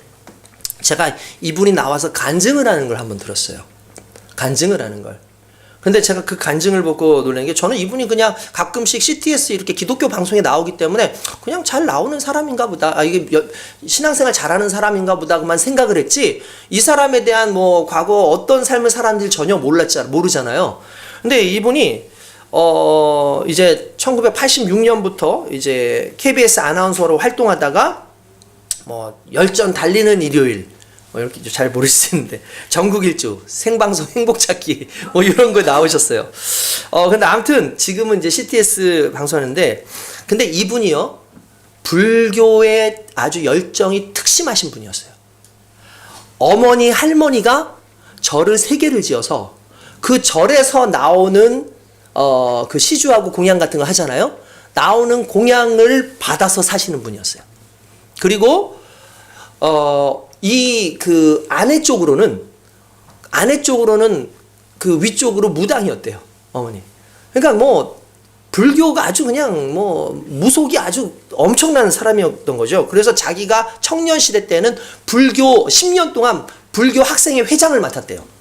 제가 이분이 나와서 간증을 하는 걸 한번 들었어요. 간증을 하는 걸. 근데 제가 그 간증을 보고 놀란 게, 저는 이분이 그냥 가끔씩 CTS 이렇게 기독교 방송에 나오기 때문에 그냥 잘 나오는 사람인가 보다, 이게 신앙생활 잘하는 사람인가 보다만 생각을 했지, 이 사람에 대한 뭐 과거 어떤 삶을 살았는지 전혀 모르잖아요. 근데 이분이 이제 1986년부터 이제 KBS 아나운서로 활동하다가 뭐 열전 달리는 일요일, 뭐 이렇게 잘 모를 수 있는데 전국 일주, 생방송 행복찾기 뭐 이런 거 나오셨어요. 근데 아무튼 지금은 이제 CTS 방송하는데, 근데 이분이요, 불교에 아주 열정이 특심하신 분이었어요. 어머니 할머니가 절을 3개를 지어서 그 절에서 나오는 그 시주하고 공양 같은 거 하잖아요. 나오는 공양을 받아서 사시는 분이었어요. 그리고 이 그 아내 쪽으로는 그 위쪽으로 무당이었대요, 어머니. 그러니까 뭐 불교가 아주 그냥 뭐 무속이 아주 엄청난 사람이었던 거죠. 그래서 자기가 청년 시대 때는 불교 10년 동안 불교 학생회 회장을 맡았대요.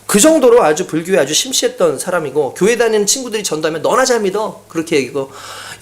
그 정도로 아주 불교에 아주 심취했던 사람이고, 교회 다니는 친구들이 전도하면 너나 잘 믿어 그렇게 얘기고,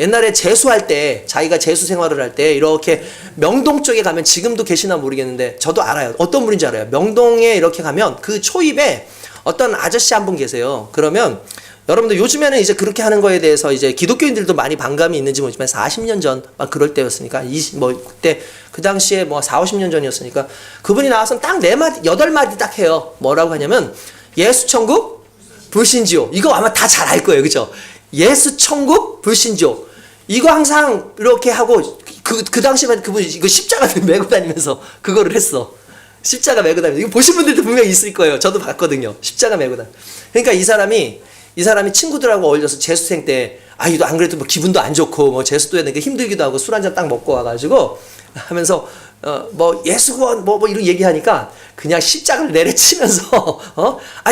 옛날에 재수할 때, 자기가 재수 생활을 할 때 이렇게 명동 쪽에 가면, 지금도 계시나 모르겠는데 저도 알아요, 어떤 분인지 알아요. 명동에 이렇게 가면 그 초입에 어떤 아저씨 한 분 계세요. 그러면 여러분들 요즘에는 이제 그렇게 하는 거에 대해서 이제 기독교인들도 많이 반감이 있는지 모르지만 40년 전 막 그럴 때였으니까, 그때 그 당시에 뭐 4, 50년 전이었으니까, 그분이 나와서 딱 4마디 8마디 딱 해요. 뭐라고 하냐면, 예수 천국 불신지옥. 이거 아마 다 잘 알 거예요, 그죠? 예수 천국 불신지옥. 이거 항상 이렇게 하고, 그 당시만 그분이 이거 십자가를 메고 다니면서 그거를 했어. 십자가 메고 다니면서. 이거 보신 분들도 분명히 있을 거예요. 저도 봤거든요. 십자가 메고 다니. 그러니까 이 사람이 친구들하고 어울려서 재수생 때, 이도 안 그래도 뭐 기분도 안 좋고 뭐 재수도 해야 되니까 힘들기도 하고 술 한잔 딱 먹고 와가지고 하면서 뭐 예수구원 뭐 이런 얘기하니까 그냥 십자가를 내려치면서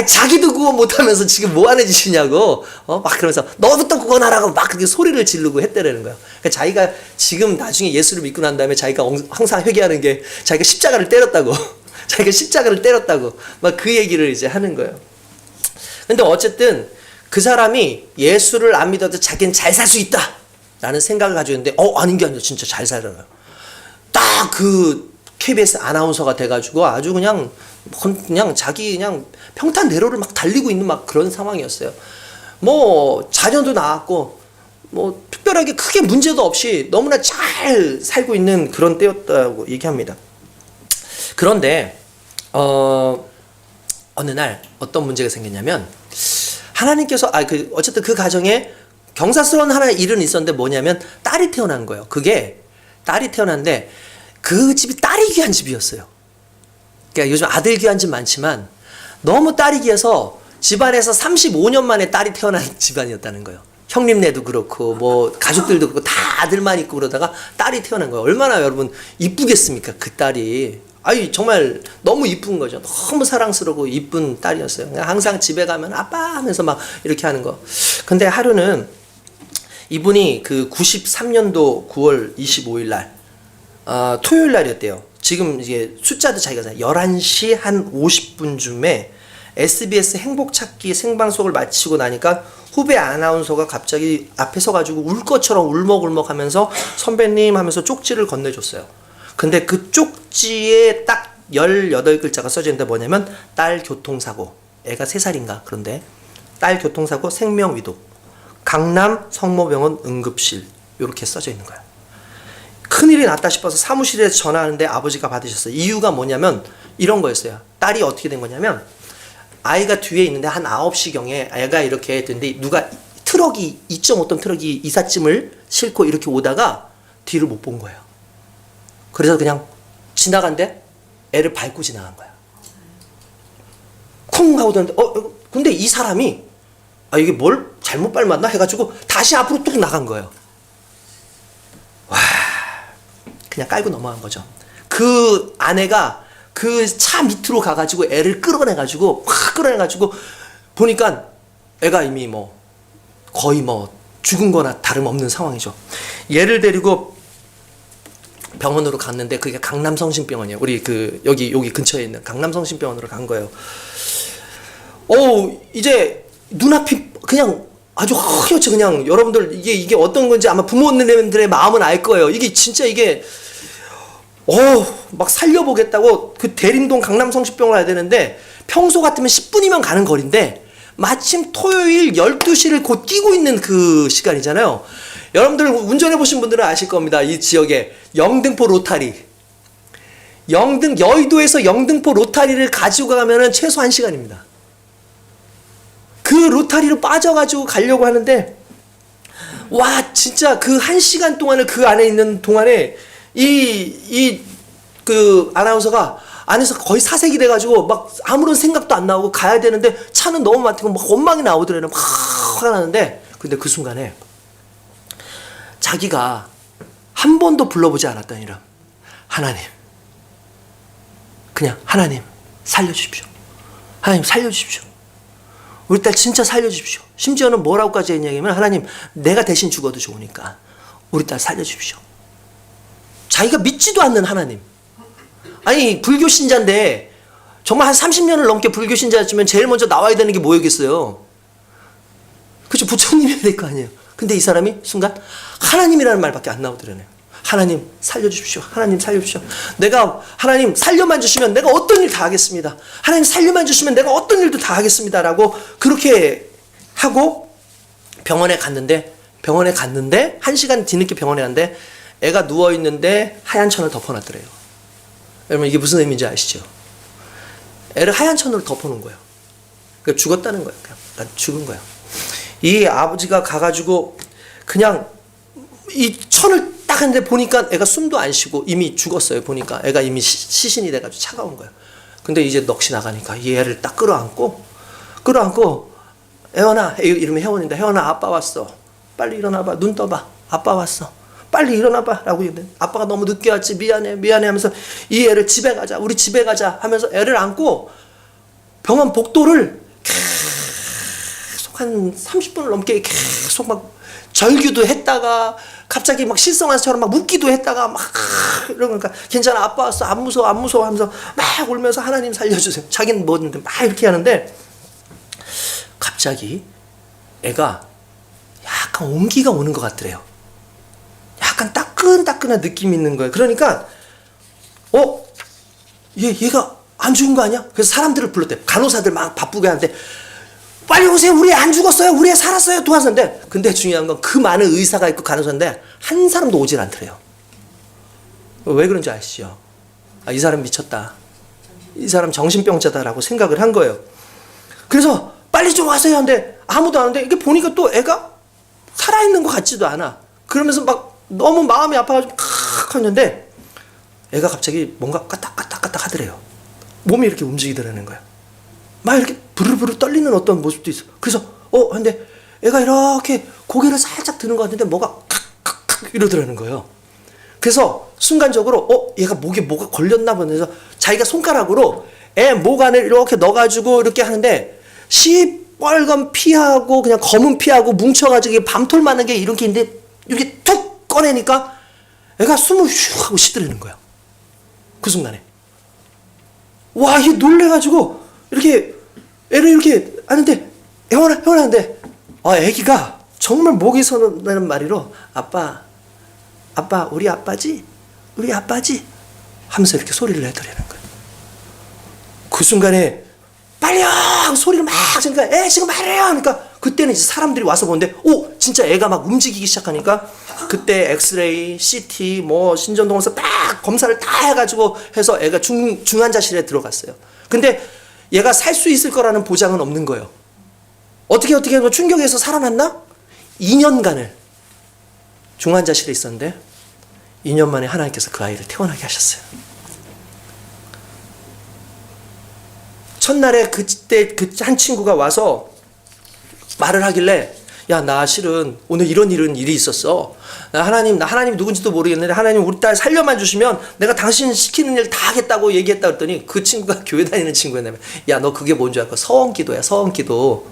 자기도 구원 못하면서 지금 뭐 하는 짓이냐고 막 그러면서 너부터 구원하라고 막 그렇게 소리를 지르고 했다라는 거야. 그러니까 자기가 지금 나중에 예수를 믿고 난 다음에 자기가 항상 회개하는 게, 자기가 십자가를 때렸다고 자기가 십자가를 때렸다고 막 그 얘기를 이제 하는 거예요. 근데 어쨌든 그 사람이 예수를 안 믿어도 자기는 잘 살 수 있다 라는 생각을 가지고 있는데, 아닌 게 아니라 진짜 잘 살아요. 딱 그 KBS 아나운서가 돼가지고 아주 그냥 자기 그냥 평탄대로를 막 달리고 있는 막 그런 상황이었어요. 뭐 자녀도 낳았고 뭐 특별하게 크게 문제도 없이 너무나 잘 살고 있는 그런 때였다고 얘기합니다. 그런데 어느 날 어떤 문제가 생겼냐면, 하나님께서 어쨌든 그 가정에 경사스러운 하나의 일은 있었는데, 뭐냐면 딸이 태어난 거예요. 그게 딸이 태어났는데 그 집이 딸이 귀한 집이었어요. 그러니까 요즘 아들 귀한 집 많지만 너무 딸이 귀해서 집안에서 35년 만에 딸이 태어난 집안이었다는 거예요. 형님네도 그렇고 뭐 가족들도 그렇고 다 아들만 있고 그러다가 딸이 태어난 거예요. 얼마나 여러분 이쁘겠습니까, 그 딸이. 정말 너무 이쁜 거죠. 너무 사랑스러우고 이쁜 딸이었어요. 항상 집에 가면 아빠 하면서 막 이렇게 하는 거. 근데 하루는 이분이 그 93년도 9월 25일 날 토요일 날이었대요. 지금 이게 숫자도 자기가 11시 한 50분쯤에 SBS 행복찾기 생방송을 마치고 나니까 후배 아나운서가 갑자기 앞에 서가지고 울 것처럼 울먹울먹 하면서 선배님 하면서 쪽지를 건네줬어요. 근데 그 쪽지에 딱 18글자가 써져 있는데 뭐냐면, 딸 교통사고, 애가 3살인가 그런데 딸 교통사고 생명위독, 강남 성모병원 응급실, 이렇게 써져 있는 거야. 큰일이 났다 싶어서 사무실에 전화하는데 아버지가 받으셨어요. 이유가 뭐냐면 이런 거였어요. 딸이 어떻게 된 거냐면, 아이가 뒤에 있는데 한 9시경에 애가 이렇게 됐는데, 누가 2.5톤 트럭이 이삿짐을 싣고 이렇게 오다가 뒤를 못 본 거예요. 그래서 그냥 지나간데 애를 밟고 지나간 거야. 쿵 하고 도는데 근데 이 사람이 이게 뭘 잘못 밟았나 해가지고 다시 앞으로 뚝 나간 거예요. 와, 그냥 깔고 넘어간 거죠. 그 아내가 그 차 밑으로 가가지고 애를 끌어내가지고 보니까 애가 이미 뭐 거의 뭐 죽은 거나 다름없는 상황이죠. 얘를 데리고 병원으로 갔는데 그게 강남성심병원이에요. 우리 그 여기 근처에 있는 강남성심병원으로 간 거예요. 이제 눈앞이 그냥 아주 허옇죠. 그냥 여러분들 이게 어떤 건지 아마 부모님들의 마음은 알 거예요. 이게 진짜 이게 막 살려보겠다고 그 대림동 강남성심병원을 가야 되는데 평소 같으면 10분이면 가는 거리인데 마침 토요일 12시를 곧 끼고 있는 그 시간이잖아요. 여러분들 운전해 보신 분들은 아실 겁니다. 이 지역에 영등포 로타리, 여의도에서 영등포 로타리를 가지고 가면은 최소 1시간입니다. 그 로타리로 빠져가지고 가려고 하는데 와 진짜 그 1시간 동안을 그 안에 있는 동안에 그 아나운서가 안에서 거의 사색이 돼가지고 막 아무런 생각도 안 나오고 가야 되는데 차는 너무 많고 막 원망이 나오더래요. 막 화가 나는데 근데 그 순간에 자기가 한 번도 불러보지 않았던 이름 하나님, 그냥 하나님 살려주십시오. 하나님 살려주십시오. 우리 딸 진짜 살려주십시오. 심지어는 뭐라고까지 했냐면 하나님 내가 대신 죽어도 좋으니까 우리 딸 살려주십시오. 자기가 믿지도 않는 하나님. 아니 불교 신자인데 정말 한 30년을 넘게 불교 신자였으면 제일 먼저 나와야 되는 게 뭐였겠어요? 그렇죠. 부처님이어야 될 거 아니에요. 근데 이 사람이 순간 하나님이라는 말밖에 안 나오더라네요. 하나님 살려주십시오. 하나님 살려주십시오. 내가 하나님 살려만 주시면 내가 어떤 일 다 하겠습니다. 하나님 살려만 주시면 내가 어떤 일도 다 하겠습니다. 라고 그렇게 하고 병원에 갔는데 1시간 뒤늦게 병원에 갔는데 애가 누워있는데 하얀 천을 덮어놨더래요. 여러분 이게 무슨 의미인지 아시죠? 애를 하얀 천으로 덮어놓은 거예요. 그러니까 죽었다는 거예요. 그냥 죽은 거예요. 이 아버지가 가가지고 그냥 이 천을 딱 했는데 보니까 애가 숨도 안 쉬고 이미 죽었어요. 보니까 애가 이미 시신이 돼가지고 차가운 거예요. 근데 이제 넋이 나가니까 이 애를 딱 끌어안고 혜원아, 이름이 혜원인데 혜원아 아빠 왔어. 빨리 일어나봐. 눈 떠봐. 아빠 왔어. 빨리 일어나봐 라고 얘기했는데 아빠가 너무 늦게 왔지 미안해 하면서 이 애를 집에 가자 우리 집에 가자 하면서 애를 안고 병원 복도를 계속 한 30분을 넘게 계속 막 절규도 했다가 갑자기 막 실성한처럼 막 웃기도 했다가 막 이러니까 괜찮아 아빠 왔어 안 무서워 하면서 막 울면서 하나님 살려주세요. 자기는 뭐든지 막 이렇게 하는데 갑자기 애가 약간 온기가 오는 것 같더래요. 약간 따끈따끈한 느낌이 있는 거예요. 그러니까 얘가 안 죽은 거 아니야? 그래서 사람들을 불렀대. 간호사들 막 바쁘게 하는데 빨리 오세요. 우리 애 안 죽었어요. 우리 애 살았어요. 도와서인데 근데 중요한 건 그 많은 의사가 있고 간호사인데 한 사람도 오질 않더래요. 왜 그런지 아시죠? 이 사람 미쳤다. 이 사람 정신병자다라고 생각을 한 거예요. 그래서 빨리 좀 와서요 하는데 아무도 안 오는데 이게 보니까 또 애가 살아있는 것 같지도 않아. 그러면서 막 너무 마음이 아파가지고 칵 했는데 애가 갑자기 뭔가 까딱까딱 하더래요. 몸이 이렇게 움직이더라는 거야. 막 이렇게 부르르 떨리는 어떤 모습도 있어. 그래서 근데 애가 이렇게 고개를 살짝 드는 것 같은데 뭐가 칵칵칵 이러더라는 거예요. 그래서 순간적으로 얘가 목에 뭐가 걸렸나 보면서 자기가 손가락으로 애 목 안에 이렇게 넣어가지고 이렇게 하는데 시뻘건 피하고 그냥 검은 피하고 뭉쳐가지고 밤톨 많은 게 이렇게 있는데 이렇게 툭 꺼내니까 애가 숨을 슉 하고 쉬더라는 거야. 그 순간에. 와, 이게 놀래가지고 이렇게 애를 이렇게 하는데 혜원아 하는데 애기가 정말 목이 서는 말이로 아빠 우리 아빠지 하면서 이렇게 소리를 내더라는 거야. 그 순간에 빨리요 하고 소리를 막 하니까 애 지금 말해요 하니까 그때는 이제 사람들이 와서 보는데 진짜 애가 막 움직이기 시작하니까 그때 엑스레이, CT, 뭐 신전동원서 딱 검사를 다 해가지고 해서 애가 중환자실에 들어갔어요. 근데 얘가 살 수 있을 거라는 보장은 없는 거예요. 어떻게 뭐 충격에서 살아났나? 2년간을 중환자실에 있었는데 2년 만에 하나님께서 그 아이를 태어나게 하셨어요. 첫날에 그때 그 한 친구가 와서 말을 하길래 야, 나 실은 오늘 이런 일이 있었어. 나 하나님 누군지도 모르겠는데 하나님 우리 딸 살려만 주시면 내가 당신 시키는 일 다 하겠다고 얘기했다 그랬더니 그 친구가 교회 다니는 친구였냐면 야, 너 그게 뭔지 알까? 서원기도야. 서원기도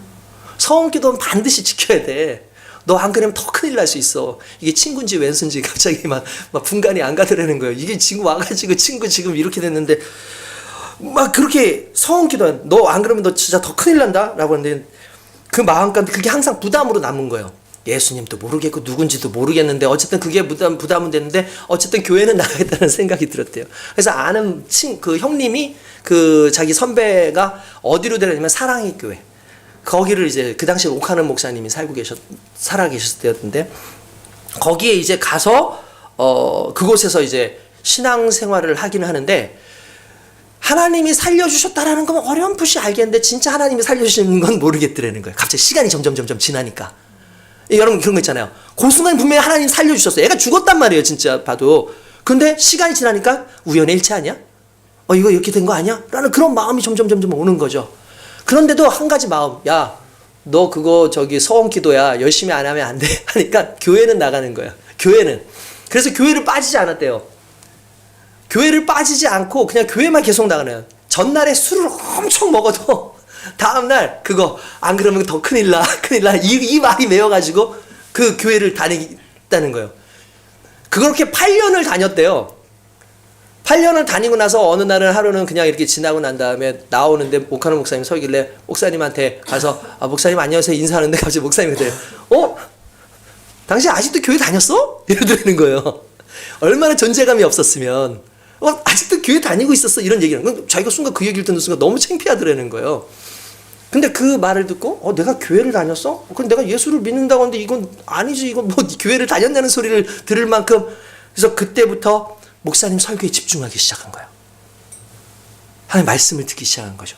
서원기도는 반드시 지켜야 돼. 너 안 그러면 더 큰일 날 수 있어. 이게 친구인지 왼수인지 갑자기 막 분간이 안 가더라는 거예요. 이게 지금 와가지고 친구 지금 이렇게 됐는데 막 그렇게 서원기도 너 안 그러면 너 진짜 더 큰일 난다 라고 하는데 그 마음가운데 그게 항상 부담으로 남은 거예요. 예수님도 모르겠고 누군지도 모르겠는데 어쨌든 그게 부담은 됐는데 어쨌든 교회는 나가겠다는 생각이 들었대요. 그래서 아는 그 형님이 그 자기 선배가 어디로 데려냐면 사랑의 교회. 거기를 이제 그 당시에 옥하는 목사님이 살아 계셨을 때였는데 거기에 이제 가서 그곳에서 이제 신앙생활을 하기는 하는데 하나님이 살려주셨다라는 건 어렴풋이 알겠는데 진짜 하나님이 살려주시는 건 모르겠더라는 거예요. 갑자기 시간이 점점 지나니까. 여러분 그런 거 있잖아요. 그 순간 분명히 하나님 살려주셨어요. 애가 죽었단 말이에요. 진짜 봐도. 근데 시간이 지나니까 우연의 일치 아니야? 이거 이렇게 된 거 아니야? 라는 그런 마음이 점점 오는 거죠. 그런데도 한 가지 마음. 야, 너 그거 서원기도야. 열심히 안 하면 안 돼. 하니까 교회는 나가는 거야. 교회는. 그래서 교회를 빠지지 않았대요. 교회를 빠지지 않고 그냥 교회만 계속 나가는. 전날에 술을 엄청 먹어도 다음날 그거 안 그러면 더 큰일 나. 이 말이 매여가지고 그 교회를 다니겠다는 거예요. 그렇게 8년을 다녔대요. 8년을 다니고 나서 어느 날은 하루는 그냥 이렇게 지나고 난 다음에 나오는데 옥하는 목사님 서길래 목사님한테 가서 목사님 안녕하세요 인사하는데 갑자기 목사님이 그래요. 당신 아직도 교회 다녔어? 이러더라는 거예요. 얼마나 존재감이 없었으면 아직도 교회 다니고 있었어 이런 얘기를. 자기가 순간 그 얘기를 듣는 순간 너무 창피하더라는 거예요. 근데 그 말을 듣고 내가 교회를 다녔어? 그럼 내가 예수를 믿는다고 하는데 이건 아니지. 이건 뭐 교회를 다녔냐는 소리를 들을 만큼. 그래서 그때부터 목사님 설교에 집중하기 시작한 거예요. 하나님 말씀을 듣기 시작한 거죠.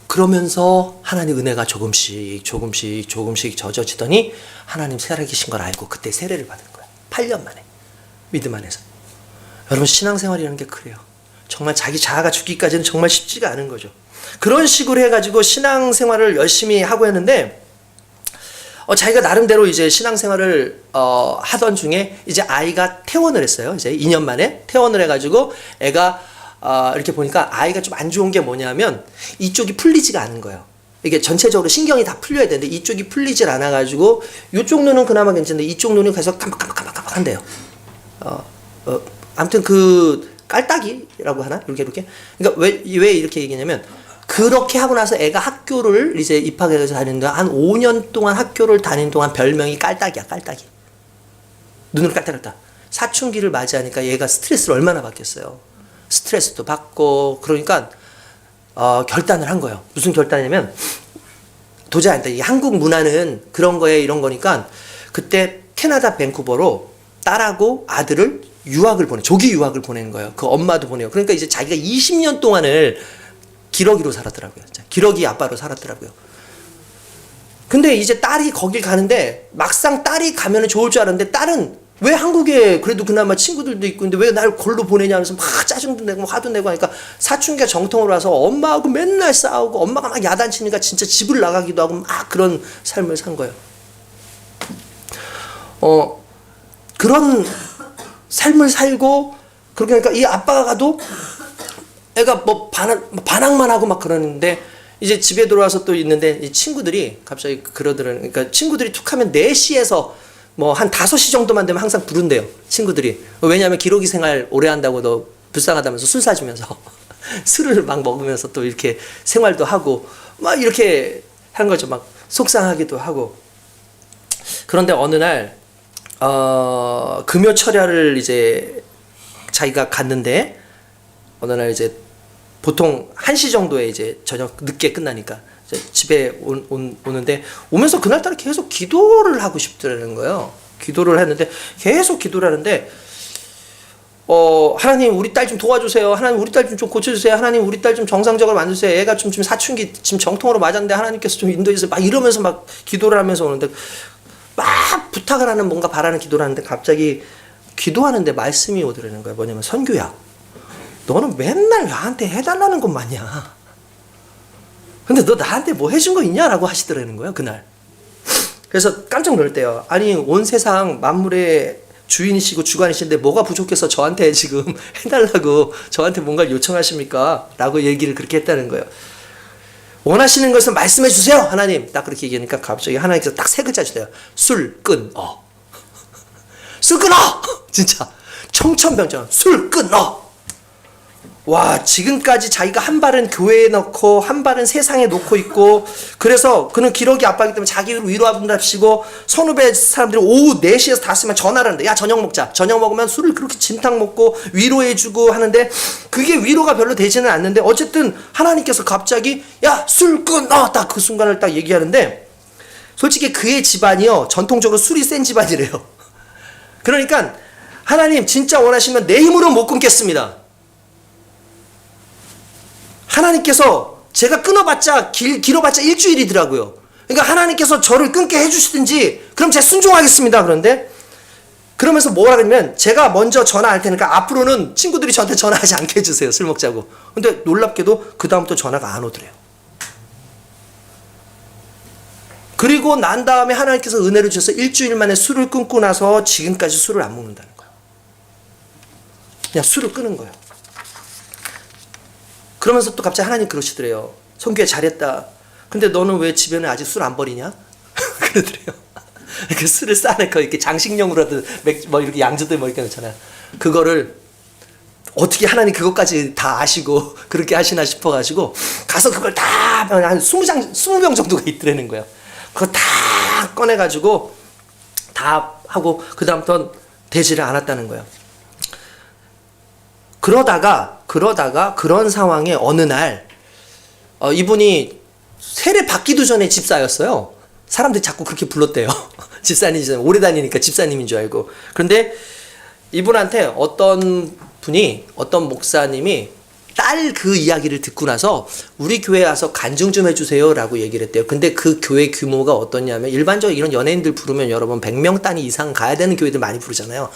그러면서 하나님 은혜가 조금씩 젖어지더니 하나님 살아계신 걸 알고 그때 세례를 받은 거예요. 8년 만에. 믿음 안에서. 여러분 신앙생활이라는 게 그래요. 정말 자기 자아가 죽기까지는 정말 쉽지가 않은 거죠. 그런 식으로 해가지고 신앙생활을 열심히 하고 했는데 자기가 나름대로 이제 신앙생활을 하던 중에 이제 아이가 퇴원을 했어요. 이제 2년 만에 퇴원을 해가지고 애가 이렇게 보니까 아이가 좀 안 좋은 게 뭐냐면 이쪽이 풀리지가 않은 거예요. 이게 전체적으로 신경이 다 풀려야 되는데 이쪽이 풀리질 않아가지고 이쪽 눈은 그나마 괜찮은데 이쪽 눈이 계속 깜빡한대요. 아무튼 그 깔딱이라고 하나 이렇게. 그러니까 왜 이렇게 얘기냐면. 그렇게 하고 나서 애가 학교를 이제 입학해서 다니는데 한 5년 동안 학교를 다닌 동안 별명이 깔딱이야, 깔딱이. 눈을 깔딱깔딱. 사춘기를 맞이하니까 얘가 스트레스를 얼마나 받겠어요. 스트레스도 받고 그러니까 결단을 한 거예요. 무슨 결단이냐면 도저히 안 돼. 이 한국 문화는 그런 거에 이런 거니까 그때 캐나다 밴쿠버로 딸하고 아들을 조기 유학을 보내는 거예요. 그 엄마도 보내요. 그러니까 이제 자기가 20년 동안을 기러기로 살았더라고요. 기러기 아빠로 살았더라고요. 근데 이제 딸이 거길 가는데 막상 딸이 가면 좋을 줄 알았는데 딸은 왜 한국에 그래도 그나마 친구들도 있고 근데 왜 날 걸로 보내냐 하면서 막 짜증도 내고 화도 내고 하니까 사춘기가 정통으로 와서 엄마하고 맨날 싸우고 엄마가 막 야단치니까 진짜 집을 나가기도 하고 막 그런 삶을 산 거예요. 그런 삶을 살고 그렇게 하니까 이 아빠가 가도 애가 뭐 반항만 하고 막 그러는데 이제 집에 들어와서 또 있는데 이 친구들이 갑자기 그러더라고요. 그러니까 친구들이 툭 하면 4시에서 뭐 한 5시 정도만 되면 항상 부른대요. 친구들이. 왜냐하면 기러기 생활 오래 한다고 너 불쌍하다면서 술 사주면서 술을 막 먹으면서 또 이렇게 생활도 하고 막 이렇게 한 거죠. 막 속상하기도 하고. 그런데 어느 날 금요철야를 이제 자기가 갔는데 어느 날 이제 보통 1시 정도에 이제 저녁 늦게 끝나니까 이제 집에 오는데 오면서 그날따라 계속 기도를 하고 싶더라는 거예요. 기도를 했는데 계속 기도를 하는데 하나님 우리 딸 좀 도와주세요. 하나님 우리 딸 좀 고쳐주세요. 하나님 우리 딸 좀 정상적으로 만드세요. 애가 좀 사춘기 지금 정통으로 맞았는데 하나님께서 좀 인도해주세요. 막 이러면서 막 기도를 하면서 오는데 막 부탁을 하는 뭔가 바라는 기도를 하는데 갑자기 기도하는데 말씀이 오더라는 거예요. 뭐냐면 선교야. 너는 맨날 나한테 해달라는 것 마냥. 근데 너 나한테 뭐 해준 거 있냐라고 하시더라는 거예요, 그날. 그래서 깜짝 놀랐대요. 아니, 온 세상 만물의 주인이시고 주관이신데 뭐가 부족해서 저한테 지금 해달라고 저한테 뭔가를 요청하십니까? 라고 얘기를 그렇게 했다는 거예요. 원하시는 것을 말씀해 주세요, 하나님. 딱 그렇게 얘기하니까 갑자기 하나님께서 딱 세 글자 주세요. 술 끊어. 술 끊어! 진짜 청천벽전 술 끊어. 와, 지금까지 자기가 한 발은 교회에 넣고 한 발은 세상에 놓고 있고, 그래서 그는 기러기 아빠이기 때문에 자기를 위로한답시고 선후배 사람들이 오후 4시에서 5시면 전화를 하는데, 야 저녁 먹자. 저녁 먹으면 술을 그렇게 진탕 먹고 위로해주고 하는데 그게 위로가 별로 되지는 않는데, 어쨌든 하나님께서 갑자기 야 술 끊어, 딱 그 순간을 딱 얘기하는데, 솔직히 그의 집안이요 전통적으로 술이 센 집안이래요. 그러니까 하나님 진짜 원하시면 내 힘으로 못 끊겠습니다. 하나님께서 제가 끊어봤자 길어봤자 일주일이더라고요. 그러니까 하나님께서 저를 끊게 해주시든지 그럼 제가 순종하겠습니다. 그런데 그러면서 뭐라 그러면, 제가 먼저 전화할 테니까 앞으로는 친구들이 저한테 전화하지 않게 해주세요, 술 먹자고. 근데 놀랍게도 그 다음부터 전화가 안 오더래요. 그리고 난 다음에 하나님께서 은혜를 주셔서 일주일 만에 술을 끊고 나서 지금까지 술을 안 먹는다는 거예요. 그냥 술을 끊은 거예요. 그러면서 또 갑자기 하나님 그러시더래요. 성규야 잘했다. 근데 너는 왜 집에는 아직 술 안 버리냐? 그러더래요. 그 술을 싸내고 이렇게 장식용으로도 뭐 이렇게 양주들 뭐 이렇게 넣잖아요. 그거를 어떻게 하나님 그것까지 다 아시고 그렇게 하시나 싶어가지고 가서 그걸 다 한 20병 정도가 있더라는 거예요. 그거 다 꺼내가지고 다 하고 그 다음부터는 되지를 않았다는 거예요. 그러다가 그런 상황에 어느 날 이분이 세례 받기도 전에 집사였어요. 사람들이 자꾸 그렇게 불렀대요. 집사님이잖아요. 오래 다니니까 집사님인 줄 알고. 그런데 이분한테 어떤 목사님이 딸 그 이야기를 듣고 나서 우리 교회에 와서 간증 좀 해주세요 라고 얘기를 했대요. 근데 그 교회 규모가 어떠냐면, 일반적으로 이런 연예인들 부르면 여러분 100명 단위 이상 가야 되는 교회들 많이 부르잖아요.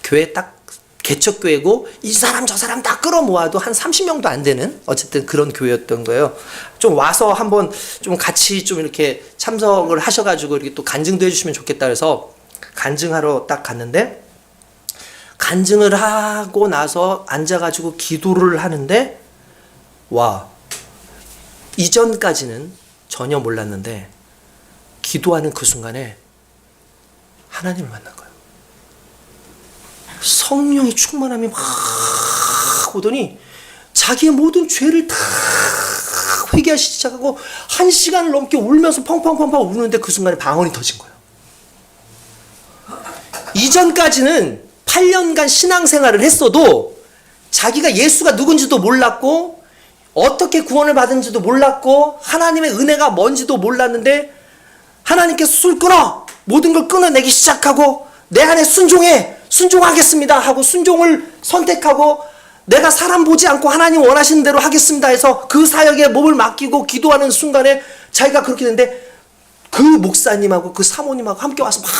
교회 딱 개척교회고 이 사람 저 사람 다 끌어모아도 한 30명도 안 되는 어쨌든 그런 교회였던 거예요. 좀 와서 한번 좀 같이 좀 이렇게 참석을 하셔가지고 이렇게 또 간증도 해주시면 좋겠다 그래서 간증하러 딱 갔는데, 간증을 하고 나서 앉아가지고 기도를 하는데, 와, 이전까지는 전혀 몰랐는데 기도하는 그 순간에 하나님을 만난 거예요. 성령의 충만함이 막 오더니 자기의 모든 죄를 다 회개하기 시작하고 1시간을 넘게 울면서 펑펑펑펑 우는데 그 순간에 방언이 터진 거예요. 이전까지는 8년간 신앙생활을 했어도 자기가 예수가 누군지도 몰랐고 어떻게 구원을 받은지도 몰랐고 하나님의 은혜가 뭔지도 몰랐는데, 하나님께서 술 끊어! 모든 걸 끊어내기 시작하고 내 안에 순종하겠습니다 하고 순종을 선택하고 내가 사람 보지 않고 하나님 원하시는 대로 하겠습니다 해서 그 사역에 몸을 맡기고 기도하는 순간에 자기가 그렇게 됐는데, 그 목사님하고 그 사모님하고 함께 와서 막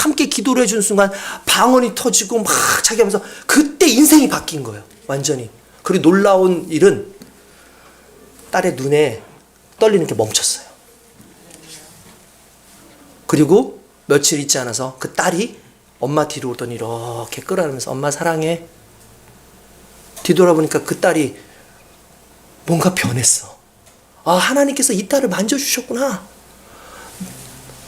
함께 기도를 해준 순간 방언이 터지고 막 자기 하면서 그때 인생이 바뀐 거예요. 완전히. 그리고 놀라운 일은 딸의 눈에 떨리는 게 멈췄어요. 그리고 며칠 있지 않아서 그 딸이 엄마 뒤로 오더니 이렇게 끌어안으면서 엄마 사랑해. 뒤돌아보니까 그 딸이 뭔가 변했어. 아, 하나님께서 이 딸을 만져주셨구나.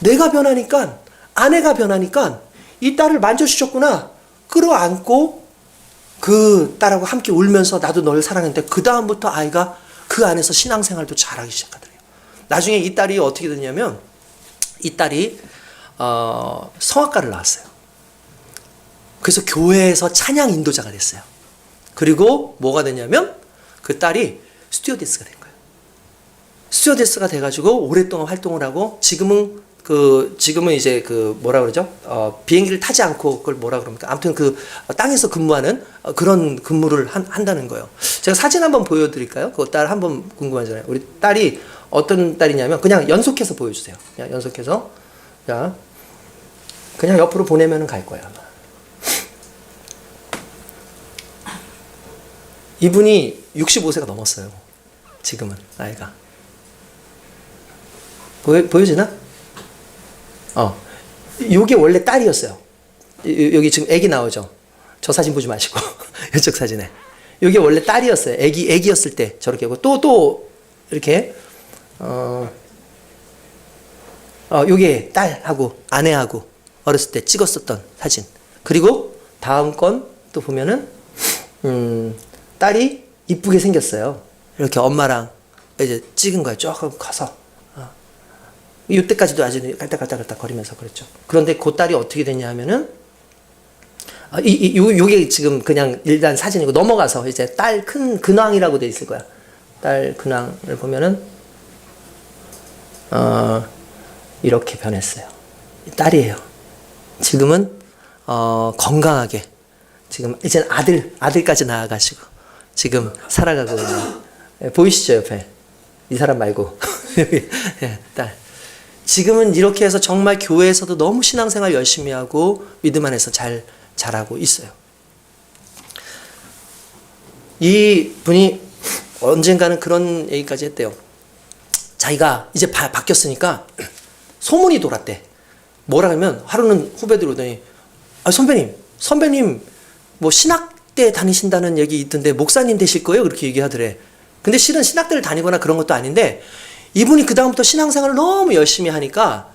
내가 변하니까, 아내가 변하니까 이 딸을 만져주셨구나. 끌어안고 그 딸하고 함께 울면서 나도 널 사랑했는데, 그 다음부터 아이가 그 안에서 신앙생활도 잘하기 시작하더래요. 나중에 이 딸이 어떻게 됐냐면, 이 딸이 성악가를 나왔어요. 그래서 교회에서 찬양 인도자가 됐어요. 그리고 뭐가 됐냐면 그 딸이 스튜어디스가 된 거예요. 스튜어디스가 돼가지고 오랫동안 활동을 하고 지금은 이제 그 뭐라 그러죠? 비행기를 타지 않고 그걸 뭐라 그럽니까? 아무튼 그 땅에서 근무하는 그런 근무를 한다는 거예요. 제가 사진 한번 보여드릴까요? 그 딸 한번 궁금하잖아요. 우리 딸이 어떤 딸이냐면, 그냥 연속해서 보여주세요. 그냥 연속해서. 자, 그냥 옆으로 보내면은 갈 거예요, 아마. 이분이 65세가 넘었어요. 지금은 나이가. 보여지나? 요게 원래 딸이었어요. 여기 지금 애기 나오죠? 저 사진 보지 마시고 이쪽 사진에. 요게 원래 딸이었어요. 애기였을 때 저렇게 하고 또 이렇게 요게 딸하고 아내하고 어렸을 때 찍었었던 사진. 그리고 다음 건 또 보면은 딸이 이쁘게 생겼어요. 이렇게 엄마랑 이제 찍은 거예요. 조금 커서. 이때까지도 아주 깔딱깔딱 거리면서 그랬죠. 그런데 그 딸이 어떻게 됐냐 하면은 요게 지금 그냥 일단 사진이고 넘어가서 이제 딸 큰 근황이라고 돼 있을 거야. 딸 근황을 보면은 이렇게 변했어요. 딸이에요. 지금은 건강하게 지금 이제 아들까지 낳아가지고 지금 살아가거든요. 보이시죠 옆에 이 사람 말고 딸. 지금은 이렇게 해서 정말 교회에서도 너무 신앙생활 열심히 하고 믿음 안에서 잘 자라고 있어요. 이 분이 언젠가는 그런 얘기까지 했대요. 자기가 이제 바뀌었으니까 소문이 돌았대. 뭐라 하면 하루는 후배들이 오더니 선배님 뭐 신학대 다니신다는 얘기 있던데 목사님 되실 거예요? 그렇게 얘기하더래. 근데 실은 신학대를 다니거나 그런 것도 아닌데 이분이 그 다음부터 신앙생활을 너무 열심히 하니까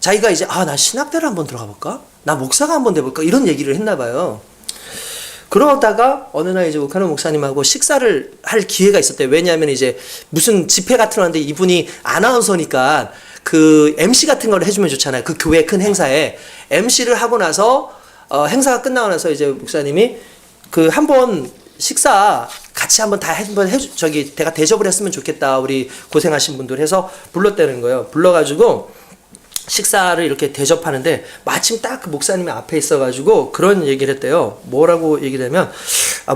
자기가 이제 나 신학대를 한번 들어가 볼까? 나 목사가 한번 돼볼까? 이런 얘기를 했나 봐요. 그러다가 어느 날 이제 오카노 목사님하고 식사를 할 기회가 있었대요. 왜냐하면 이제 무슨 집회 같은 거 하는데 이분이 아나운서니까 그 MC 같은 걸 해주면 좋잖아요. 그 교회 큰 행사에 MC를 하고 나서 행사가 끝나고 나서 이제 목사님이 그 한번 식사 같이 한번 내가 대접을 했으면 좋겠다. 우리 고생하신 분들 해서 불렀다는 거예요. 불러가지고 식사를 이렇게 대접하는데 마침 딱 그 목사님이 앞에 있어가지고 그런 얘기를 했대요. 뭐라고 얘기를 하면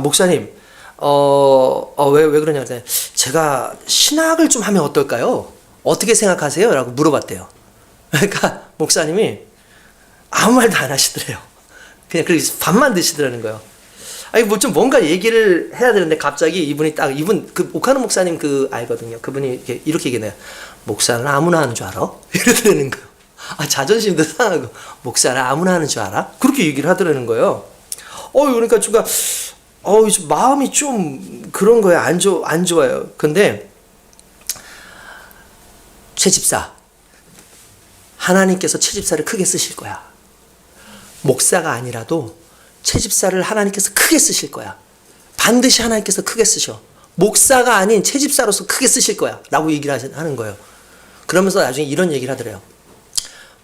목사님 왜 그러냐 했더니 제가 신학을 좀 하면 어떨까요? 어떻게 생각하세요? 라고 물어봤대요. 그러니까 목사님이 아무 말도 안 하시더래요. 그냥 그렇게 밥만 드시더라는 거예요. 아니 뭐 좀 뭔가 얘기를 해야 되는데 갑자기 이분이 그 오카노 목사님 알거든요. 그분이 이렇게 얘기해요. 목사는 아무나 하는 줄 알아? 이러더라는 거예요. 자존심도 상하고 목사는 아무나 하는 줄 알아? 그렇게 얘기를 하더라는 거예요. 그러니까 제가 마음이 좀 그런 거예요. 안 좋아요. 근데 채집사 하나님께서 채집사를 크게 쓰실 거야. 목사가 아니라도 채집사를 하나님께서 크게 쓰실 거야. 반드시 하나님께서 크게 쓰셔. 목사가 아닌 채집사로서 크게 쓰실 거야. 라고 얘기를 하는 거예요. 그러면서 나중에 이런 얘기를 하더래요.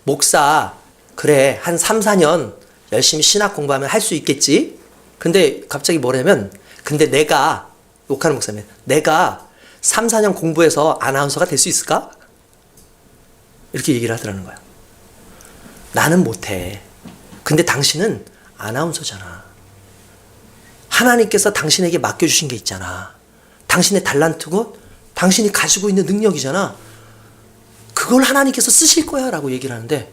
목사, 그래, 한 3, 4년 열심히 신학 공부하면 할 수 있겠지? 근데 갑자기 뭐냐면, 근데 욕하는 목사님, 내가 3, 4년 공부해서 아나운서가 될 수 있을까? 이렇게 얘기를 하더라는 거야. 나는 못해. 근데 당신은 아나운서잖아. 하나님께서 당신에게 맡겨주신 게 있잖아. 당신의 달란트고 당신이 가지고 있는 능력이잖아. 그걸 하나님께서 쓰실 거야 라고 얘기를 하는데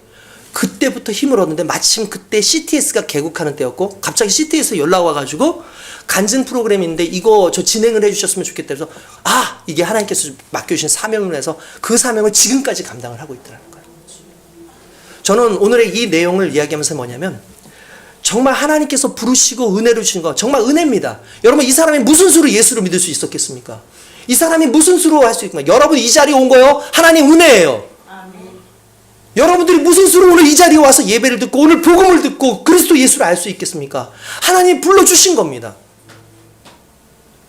그때부터 힘을 얻는데 마침 그때 CTS가 개국하는 때였고 갑자기 CTS에서 연락 와가지고 간증 프로그램인데 이거 저 진행을 해주셨으면 좋겠다 해서 이게 하나님께서 맡겨주신 사명을 해서 그 사명을 지금까지 감당을 하고 있더라는 거예요. 저는 오늘의 이 내용을 이야기하면서 뭐냐면 정말 하나님께서 부르시고 은혜를 주신 거 정말 은혜입니다. 여러분 이 사람이 무슨 수로 예수를 믿을 수 있었겠습니까? 이 사람이 무슨 수로 할 수 있겠습니까? 여러분 이 자리에 온 거요 하나님 은혜예요. 아멘. 여러분들이 무슨 수로 오늘 이 자리에 와서 예배를 듣고 오늘 복음을 듣고 그리스도 예수를 알 수 있겠습니까? 하나님 불러주신 겁니다.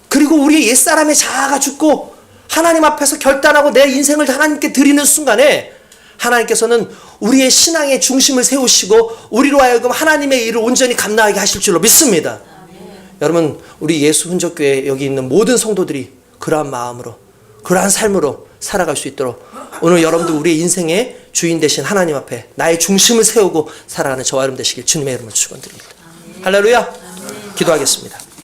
그리고 우리의 옛사람의 자아가 죽고 하나님 앞에서 결단하고 내 인생을 하나님께 드리는 순간에 하나님께서는 우리의 신앙의 중심을 세우시고 우리로 하여금 하나님의 일을 온전히 감당하게 하실 줄로 믿습니다. 여러분 우리 예수 흔적교회 여기 있는 모든 성도들이 그러한 마음으로 그러한 삶으로 살아갈 수 있도록 오늘 여러분들 우리의 인생의 주인 되신 하나님 앞에 나의 중심을 세우고 살아가는 저와 여러분 되시길 주님의 이름으로 축원드립니다. 할렐루야. 기도하겠습니다.